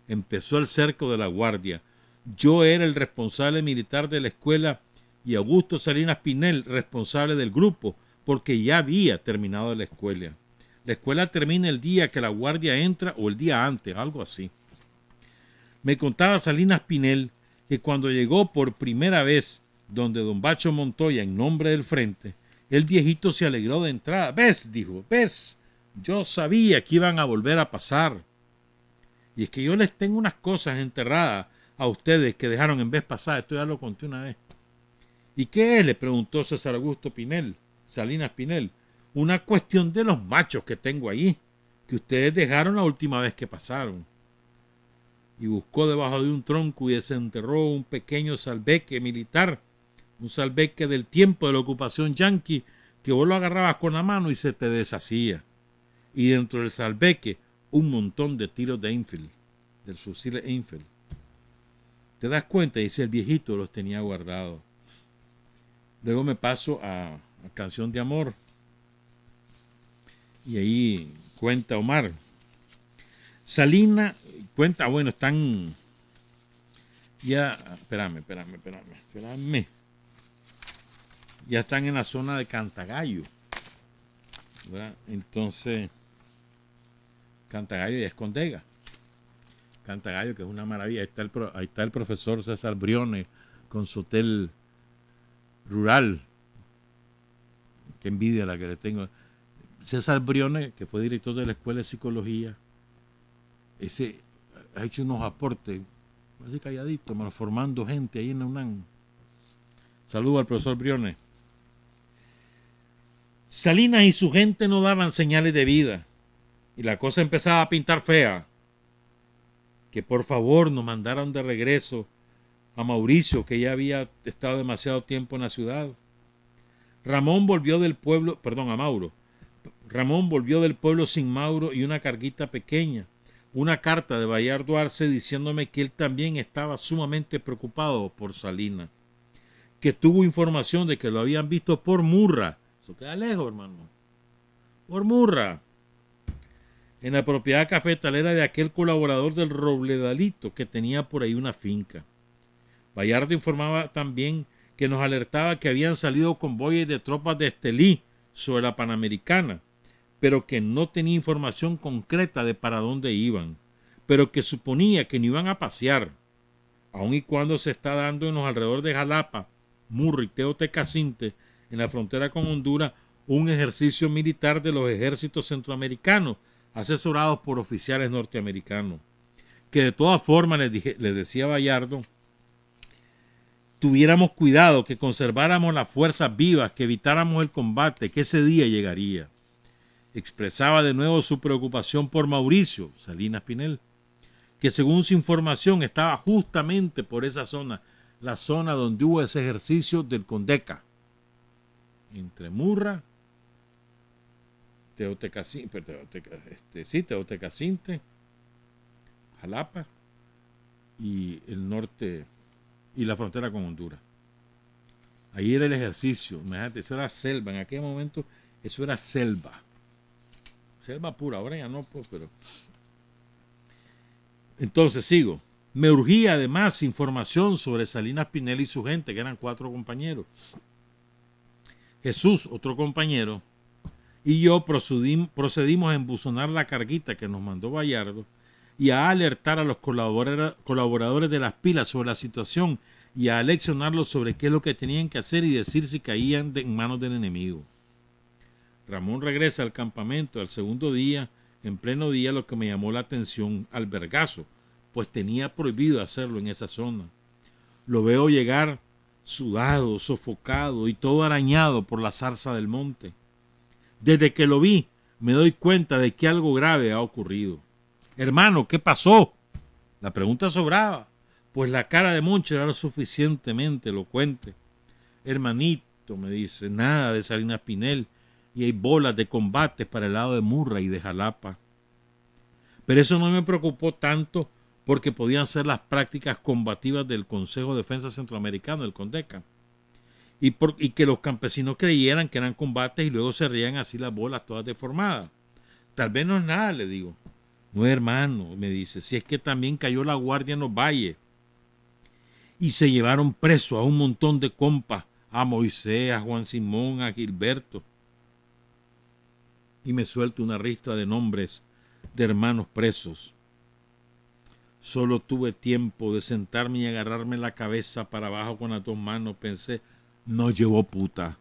Empezó el cerco de la Guardia. Yo era el responsable militar de la escuela y Augusto Salinas Pinel responsable del grupo, porque ya había terminado la escuela. La escuela termina el día que la Guardia entra o el día antes, algo así. Me contaba Salinas Pinel que cuando llegó por primera vez donde don Bacho Montoya en nombre del frente, el viejito se alegró de entrada. ¿Ves? Dijo, ¿ves? Yo sabía que iban a volver a pasar. Y es que yo les tengo unas cosas enterradas a ustedes que dejaron en vez pasada. Esto ya lo conté una vez. ¿Y qué es? Le preguntó César Augusto Pinel, Salinas Pinel. Una cuestión de los machos que tengo ahí, que ustedes dejaron la última vez que pasaron. Y buscó debajo de un tronco y desenterró un pequeño salveque militar, un salveque del tiempo de la ocupación yanqui, que vos lo agarrabas con la mano y se te deshacía. Y dentro del salveque, un montón de tiros de Enfield, del fusil Enfield. ¿Te das cuenta? Dice el viejito, los tenía guardados. Luego me paso a Canción de Amor. Y ahí cuenta Omar. Salinas, cuenta, bueno, están ya, espérame. Ya están en la zona de Cantagallo, ¿verdad? Entonces, Cantagallo y Escondega. Cantagallo, que es una maravilla. Ahí está el profesor César Briones con su hotel rural. Qué envidia la que le tengo. César Briones, que fue director de la Escuela de Psicología, ese ha hecho unos aportes, así calladito, formando gente ahí en la UNAM. Saludo al profesor Briones. Salinas y su gente no daban señales de vida y la cosa empezaba a pintar fea. Que por favor nos mandaran de regreso a Mauricio, que ya había estado demasiado tiempo en la ciudad. Ramón volvió del pueblo, a Mauro. Ramón volvió del pueblo sin Mauro y una carguita pequeña, una carta de Bayardo Arce diciéndome que él también estaba sumamente preocupado por Salinas, que tuvo información de que lo habían visto por Murra. Eso queda lejos, hermano. Por Murra. En la propiedad cafetalera de aquel colaborador del Robledalito que tenía por ahí una finca. Bayardo informaba también que nos alertaba que habían salido convoyes de tropas de Estelí sobre la Panamericana, pero que no tenía información concreta de para dónde iban, pero que suponía que no iban a pasear, aun y cuando se está dando en los alrededores de Jalapa, Murra y Teotecacinte, en la frontera con Honduras, un ejercicio militar de los ejércitos centroamericanos, asesorados por oficiales norteamericanos, que de todas formas les decía Bayardo, tuviéramos cuidado, que conserváramos las fuerzas vivas, que evitáramos el combate, que ese día llegaría. Expresaba de nuevo su preocupación por Mauricio Salinas Pinel, que según su información estaba justamente por esa zona, la zona donde hubo ese ejercicio del Condeca, entre Murra, Teotecacinte, Jalapa y el norte y la frontera con Honduras. Ahí era el ejercicio, imagínate, eso era selva, en aquel momento eso era selva pura, ahora ya no, pues, pero entonces sigo. Me urgía además información sobre Salinas Pinel y su gente, que eran 4 compañeros. Jesús, otro compañero, y yo procedimos a embuzonar la carguita que nos mandó Bayardo y a alertar a los colaboradores de las pilas sobre la situación y a leccionarlos sobre qué es lo que tenían que hacer y decir si caían en manos del enemigo. Ramón regresa al campamento al segundo día, en pleno día, lo que me llamó la atención, al vergazo, pues tenía prohibido hacerlo en esa zona. Lo veo llegar sudado, sofocado y todo arañado por la zarza del monte. Desde que lo vi, me doy cuenta de que algo grave ha ocurrido. Hermano, ¿qué pasó? La pregunta sobraba, pues la cara de Moncho era lo suficientemente elocuente. Hermanito, me dice, nada de Salinas Pinel y hay bolas de combate para el lado de Murra y de Jalapa. Pero eso no me preocupó tanto porque podían ser las prácticas combativas del Consejo de Defensa Centroamericano, el CONDECA. Y que los campesinos creyeran que eran combates y luego se rían así las bolas todas deformadas. Tal vez no es nada, le digo. No, hermano, me dice, si es que también cayó la guardia en los valles y se llevaron preso a un montón de compas, a Moisés, a Juan Simón, a Gilberto. Y me suelto una ristra de nombres de hermanos presos. Solo tuve tiempo de sentarme y agarrarme la cabeza para abajo con las 2 manos. Pensé, no llevó puta.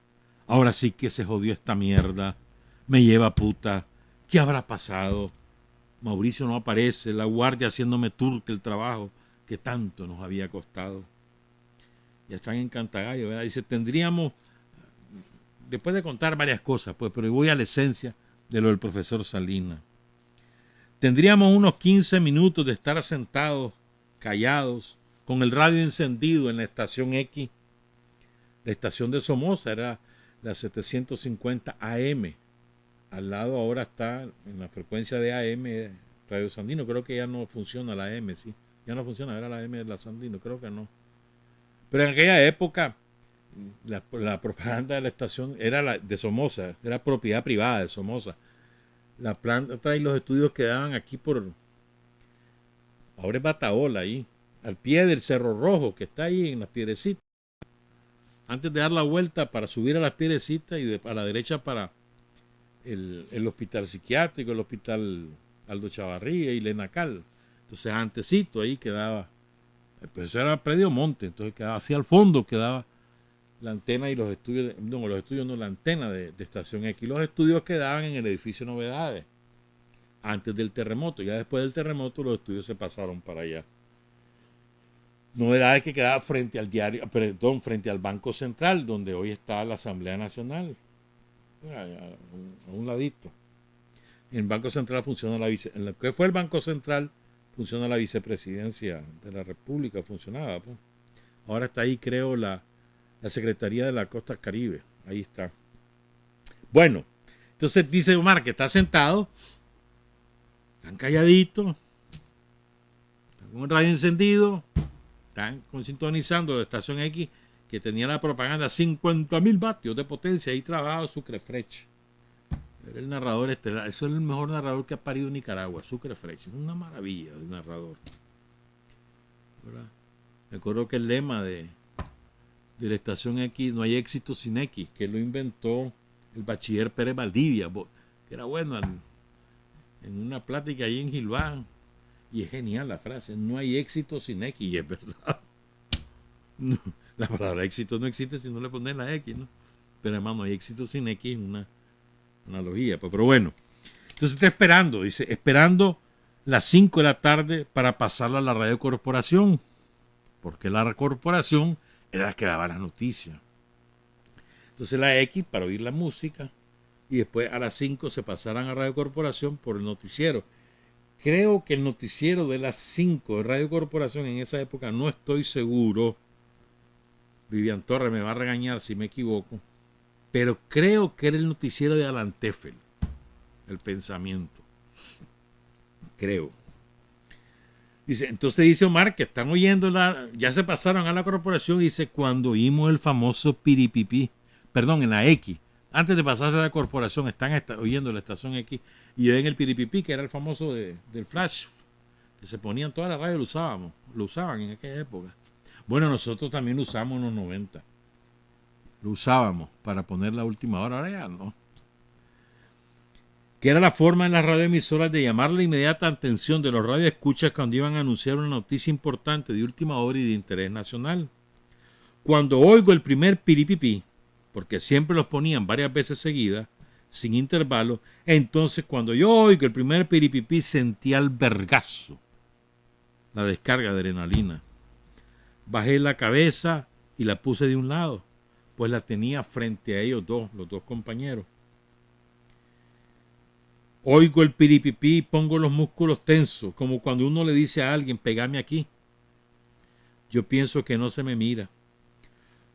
Ahora sí que se jodió esta mierda. Me lleva puta. ¿Qué habrá pasado? Mauricio no aparece. La guardia haciéndome turque el trabajo que tanto nos había costado. Ya están en Cantagallo, ¿verdad? Dice, tendríamos, después de contar varias cosas, pues, pero voy a la esencia de lo del profesor Salinas. Tendríamos unos 15 minutos de estar sentados, callados, con el radio encendido en la estación X. La estación de Somoza era la 750 AM. Al lado ahora está en la frecuencia de AM Radio Sandino. Creo que ya no funciona la AM, sí. Ya no funciona, era la AM de la Sandino, creo que no. Pero en aquella época la propaganda de la estación era la de Somoza, era propiedad privada de Somoza. La planta y los estudios quedaban aquí por ahora es Bataola ahí, al pie del Cerro Rojo, que está ahí en las Piedrecitas. Antes de dar la vuelta para subir a las Piedrecitas y a la derecha para el hospital psiquiátrico, el hospital Aldo Chavarría y Lenacal. Entonces antesito ahí quedaba, pues eso era predio monte, entonces quedaba hacia el fondo, quedaba la antena y los estudios, la antena de Estación X. Los estudios quedaban en el edificio Novedades, antes del terremoto. Ya después del terremoto los estudios se pasaron para allá. Novedades que quedaba frente frente al Banco Central, donde hoy está la Asamblea Nacional. A un ladito. En el Banco Central funciona en lo que fue el Banco Central funciona la vicepresidencia de la República, funcionaba. Pues. Ahora está ahí, creo, la Secretaría de la Costa Caribe. Ahí está. Bueno, entonces dice Omar que está sentado, están calladitos, están con el radio encendido, están sintonizando la Estación X, que tenía la propaganda 50.000 vatios de potencia. Ahí trabajaba Sucre Frech. Era el narrador estelar. Eso es el mejor narrador que ha parido Nicaragua, Sucre Frech. Es una maravilla de narrador. ¿Verdad? Me acuerdo que el lema de la Estación X, no hay éxito sin X, que lo inventó el bachiller Pérez Valdivia, que era bueno en una plática ahí en Gilván. Y es genial la frase, no hay éxito sin X, y es verdad. No, la palabra éxito no existe si no le pones la X, ¿no? Pero además no hay éxito sin X, una analogía. Pero bueno, entonces está esperando, dice, esperando las 5 de la tarde para pasarlo a la radio corporación, porque la corporación era la que daba las noticias. Entonces la X para oír la música y después a las 5 se pasaran a Radio Corporación por el noticiero. Creo que el noticiero de las 5 de Radio Corporación en esa época, no estoy seguro, Vivian Torres me va a regañar si me equivoco, pero creo que era el noticiero de Alan Teffel, El Pensamiento. Creo. Dice, entonces dice Omar que están oyendo ya se pasaron a la corporación, y dice, cuando oímos el famoso piripipí, perdón, en la X, antes de pasarse a la corporación, están oyendo la Estación X y oyen el piripipí, que era el famoso del flash, que se ponían toda la radio, lo usaban en aquella época. Bueno, nosotros también lo usamos en los 90. Lo usábamos para poner la última hora, ahora ya no. Que era la forma en las radioemisoras de llamar la inmediata atención de los radioescuchas cuando iban a anunciar una noticia importante de última hora y de interés nacional. Cuando oigo el primer piripipí, porque siempre los ponían varias veces seguidas, sin intervalo, entonces cuando yo oigo el primer piripipí sentía el vergazo, la descarga de adrenalina. Bajé la cabeza y la puse de un lado, pues la tenía frente a ellos los dos compañeros. Oigo el piripipí y pongo los músculos tensos, como cuando uno le dice a alguien, pégame aquí. Yo pienso que no se me mira.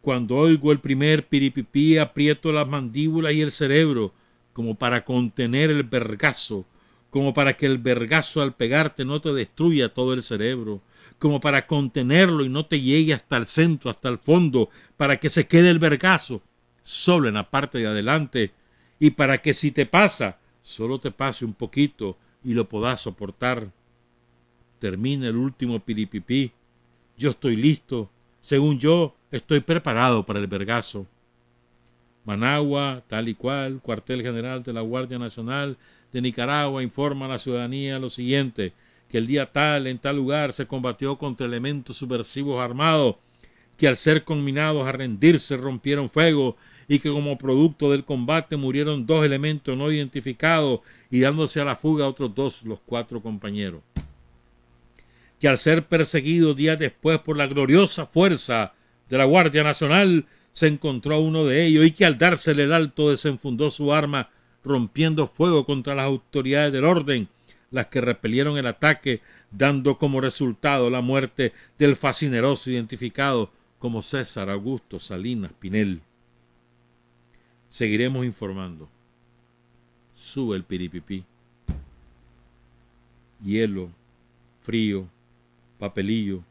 Cuando oigo el primer piripipí, aprieto las mandíbulas y el cerebro, como para contener el vergazo, como para que el vergazo al pegarte no te destruya todo el cerebro, como para contenerlo y no te llegue hasta el centro, hasta el fondo, para que se quede el vergazo solo en la parte de adelante, y para que si te pasa, solo te pase un poquito y lo podás soportar. Termina el último piripipí. Yo estoy listo. Según yo, estoy preparado para el vergazo. Managua, tal y cual, cuartel general de la Guardia Nacional de Nicaragua, informa a la ciudadanía lo siguiente, que el día tal, en tal lugar, se combatió contra elementos subversivos armados, que al ser conminados a rendirse rompieron fuego, y que como producto del combate murieron 2 elementos no identificados y dándose a la fuga otros 2, los 4 compañeros. Que al ser perseguido días después por la gloriosa fuerza de la Guardia Nacional, se encontró a uno de ellos y que al dársele el alto desenfundó su arma, rompiendo fuego contra las autoridades del orden, las que repelieron el ataque, dando como resultado la muerte del fascineroso identificado como César Augusto Salinas Pinel. Seguiremos informando. Sube el piripipí. Hielo, frío, papelillo,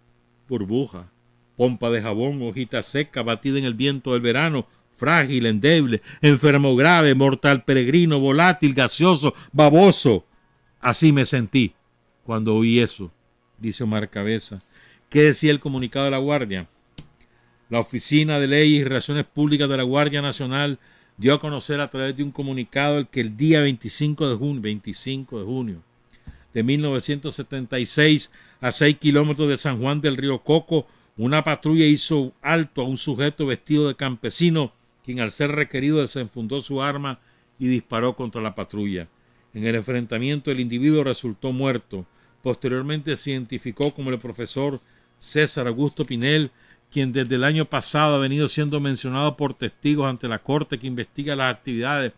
burbuja, pompa de jabón, hojita seca batida en el viento del verano, frágil, endeble, enfermo grave, mortal peregrino, volátil, gaseoso, baboso. Así me sentí cuando oí eso dice Omar Cabeza. ¿Qué decía el comunicado de la Guardia? La Oficina de Leyes y Relaciones Públicas de la Guardia Nacional dio a conocer a través de un comunicado que el día 25 de junio de 1976, a 6 kilómetros de San Juan del Río Coco, una patrulla hizo alto a un sujeto vestido de campesino, quien al ser requerido desenfundó su arma y disparó contra la patrulla. En el enfrentamiento el individuo resultó muerto. Posteriormente se identificó como el profesor César Augusto Pinel, quien desde el año pasado ha venido siendo mencionado por testigos ante la corte que investiga las actividades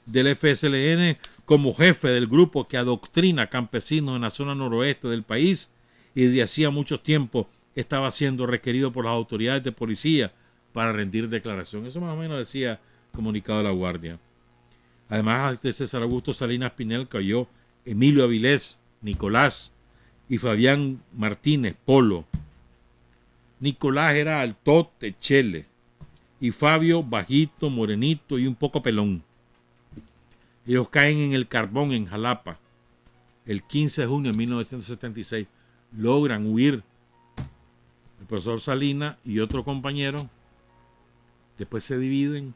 del FSLN como jefe del grupo que adoctrina campesinos en la zona noroeste del país, y desde hacía mucho tiempo estaba siendo requerido por las autoridades de policía para rendir declaración. Eso más o menos decía el comunicado de la Guardia. Además de César Augusto Salinas Pinel cayó Emilio Avilés, Nicolás y Fabián Martínez, Polo. Nicolás era altote, chele, y Fabio bajito, morenito y un poco pelón. Ellos caen en el Carbón, en Jalapa, el 15 de junio de 1976. Logran huir el profesor Salinas y otro compañero. Después se dividen.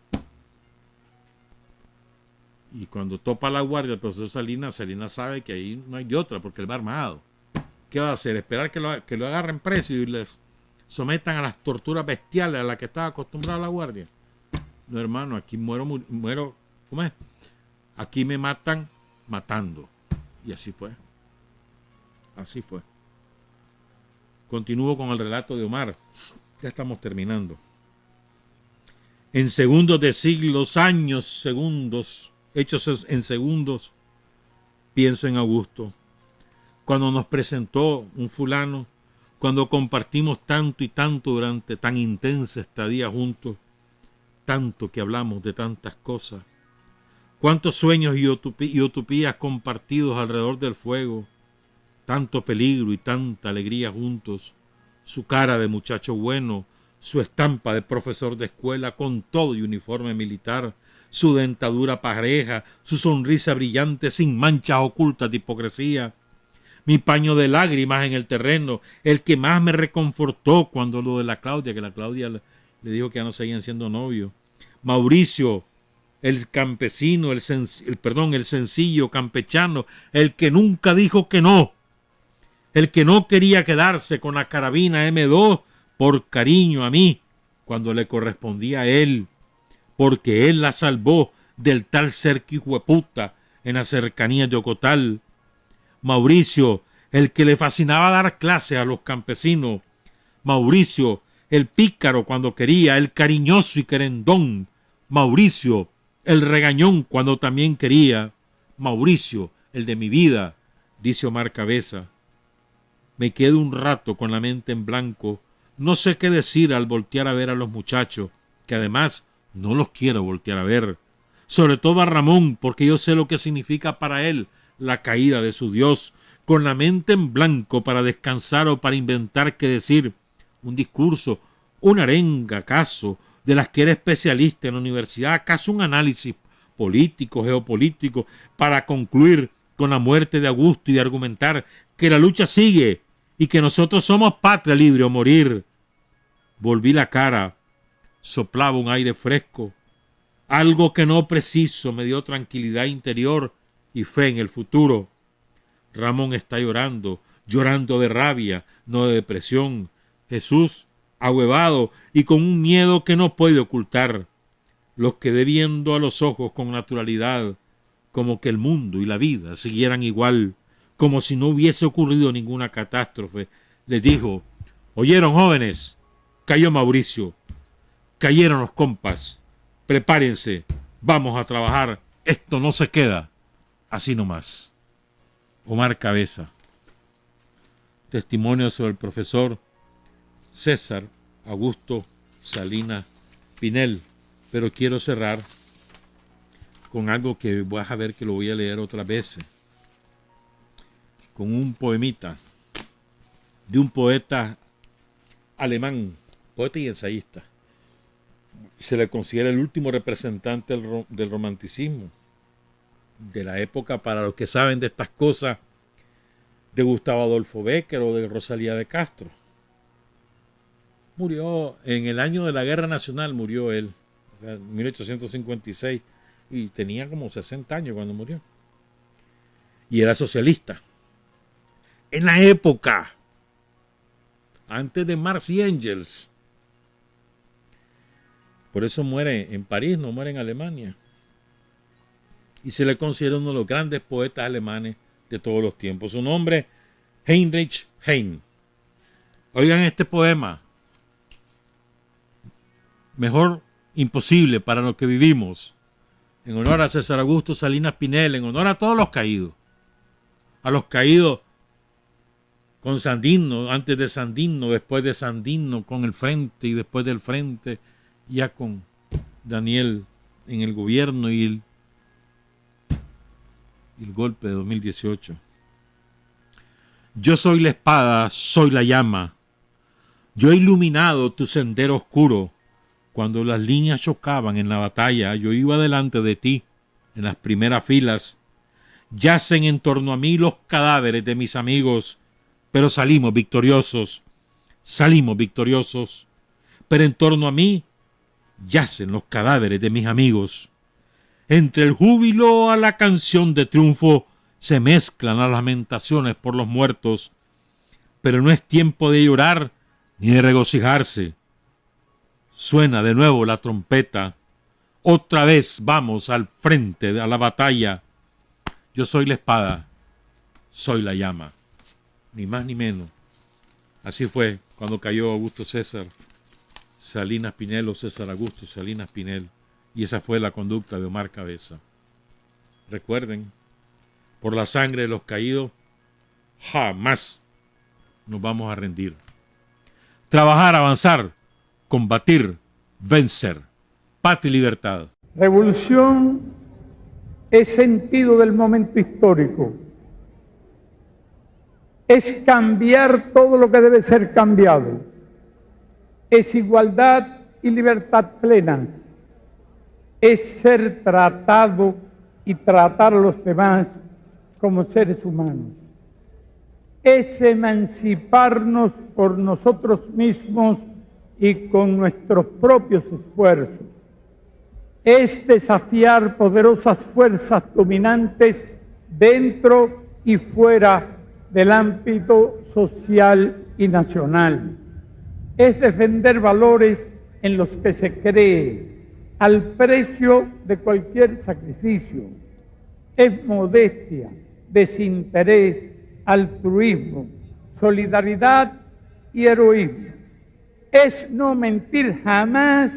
Y cuando topa la guardia el profesor Salinas sabe que ahí no hay de otra porque él va armado. ¿Qué va a hacer? Esperar que lo agarren preso y les sometan a las torturas bestiales a las que estaba acostumbrada la guardia. No, hermano, aquí muero, ¿cómo es? Aquí me matan matando. Y así fue. Así fue. Continúo con el relato de Omar. Ya estamos terminando. En segundos de siglos, años, segundos, hechos en segundos, pienso en Augusto. Cuando nos presentó un fulano, cuando compartimos tanto y tanto durante tan intensa estadía juntos, tanto que hablamos de tantas cosas, cuántos sueños y utopías compartidos alrededor del fuego, tanto peligro y tanta alegría juntos, su cara de muchacho bueno, su estampa de profesor de escuela con todo y uniforme militar, su dentadura pareja, su sonrisa brillante sin manchas ocultas de hipocresía, mi paño de lágrimas en el terreno, el que más me reconfortó cuando lo de la Claudia, que la Claudia le dijo que ya no seguían siendo novios. Mauricio, el campesino, el sencillo campechano, el que nunca dijo que no, el que no quería quedarse con la carabina M2 por cariño a mí, cuando le correspondía a él, porque él la salvó del tal cerco hijueputa en las cercanías de Ocotal. Mauricio, el que le fascinaba dar clases a los campesinos. Mauricio, el pícaro cuando quería, el cariñoso y querendón. Mauricio, el regañón cuando también quería. Mauricio, el de mi vida, dice Omar Cabeza. Me quedo un rato con la mente en blanco. No sé qué decir al voltear a ver a los muchachos, que además no los quiero voltear a ver. Sobre todo a Ramón, porque yo sé lo que significa para él la caída de su Dios, con la mente en blanco para descansar o para inventar qué decir, un discurso, una arenga, acaso, de las que era especialista en la universidad, acaso un análisis político, geopolítico, para concluir con la muerte de Augusto y de argumentar que la lucha sigue y que nosotros somos patria libre o morir. Volví la cara, soplaba un aire fresco, algo que no preciso me dio tranquilidad interior y fe en el futuro. Ramón está llorando de rabia, no de depresión. Jesús, ahuevado y con un miedo que no puede ocultar. Los quedé viendo a los ojos con naturalidad, como que el mundo y la vida siguieran igual, como si no hubiese ocurrido ninguna catástrofe. Les dijo: ¿oyeron, jóvenes? Cayó Mauricio, cayeron los compas, prepárense, vamos a trabajar, esto no se queda así nomás. Omar Cabeza. Testimonio sobre el profesor César Augusto Salinas Pinel. Pero quiero cerrar con algo que vas a ver que lo voy a leer otras veces. Con un poemita de un poeta alemán, poeta y ensayista. Se le considera el último representante del romanticismo de la época. Para los que saben de estas cosas, de Gustavo Adolfo Bécquer o de Rosalía de Castro. Murió en el año de la Guerra Nacional, murió él, o sea, en 1856, y tenía como 60 años cuando murió. Y era socialista. En la época, antes de Marx y Engels. Por eso muere en París, no muere en Alemania. Y se le considera uno de los grandes poetas alemanes de todos los tiempos. Su nombre, Heinrich Heine. Oigan este poema. Mejor imposible para lo que vivimos. En honor a César Augusto Salinas Pinel, en honor a todos los caídos. A los caídos con Sandino, antes de Sandino, después de Sandino, con el frente y después del frente, ya con Daniel en el gobierno y el golpe de 2018. Yo soy la espada, soy la llama. Yo he iluminado tu sendero oscuro. Cuando las líneas chocaban en la batalla, yo iba delante de ti, en las primeras filas. Yacen en torno a mí los cadáveres de mis amigos, pero salimos victoriosos, pero en torno a mí yacen los cadáveres de mis amigos. Entre el júbilo a la canción de triunfo se mezclan las lamentaciones por los muertos, pero no es tiempo de llorar ni de regocijarse. Suena de nuevo la trompeta, otra vez vamos al frente a la batalla. Yo soy la espada, soy la llama, ni más ni menos. Así fue cuando cayó Augusto César Salinas Pinel o César Augusto Salinas Pinel, y esa fue la conducta de Omar Cabeza. Recuerden, por la sangre de los caídos, jamás nos vamos a rendir. Trabajar, avanzar, combatir, vencer. Patria y libertad. Revolución es sentido del momento histórico. Es cambiar todo lo que debe ser cambiado. Es igualdad y libertad plenas. Es ser tratado y tratar a los demás como seres humanos. Es emanciparnos por nosotros mismos y con nuestros propios esfuerzos. Es desafiar poderosas fuerzas dominantes dentro y fuera del ámbito social y nacional. Es defender valores en los que se cree, al precio de cualquier sacrificio. Es modestia, desinterés, altruismo, solidaridad y heroísmo. Es no mentir jamás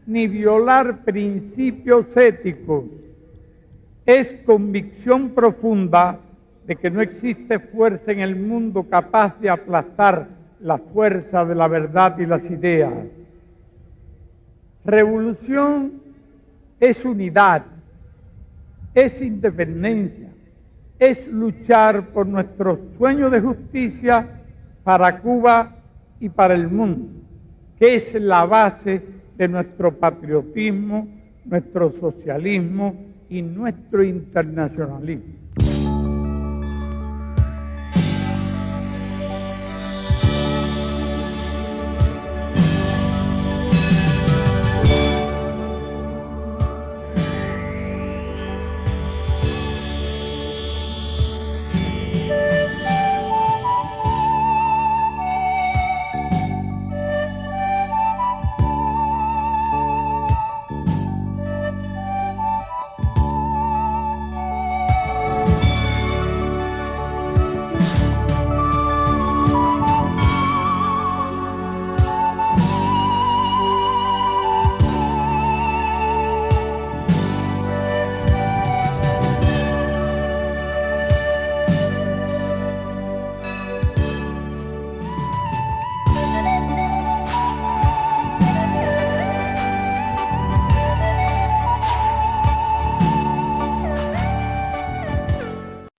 ni violar principios éticos. Es convicción profunda de que no existe fuerza en el mundo capaz de aplastar la fuerza de la verdad y las ideas. Revolución es unidad, es independencia, es luchar por nuestros sueños de justicia para Cuba y para el mundo, que es la base de nuestro patriotismo, nuestro socialismo y nuestro internacionalismo.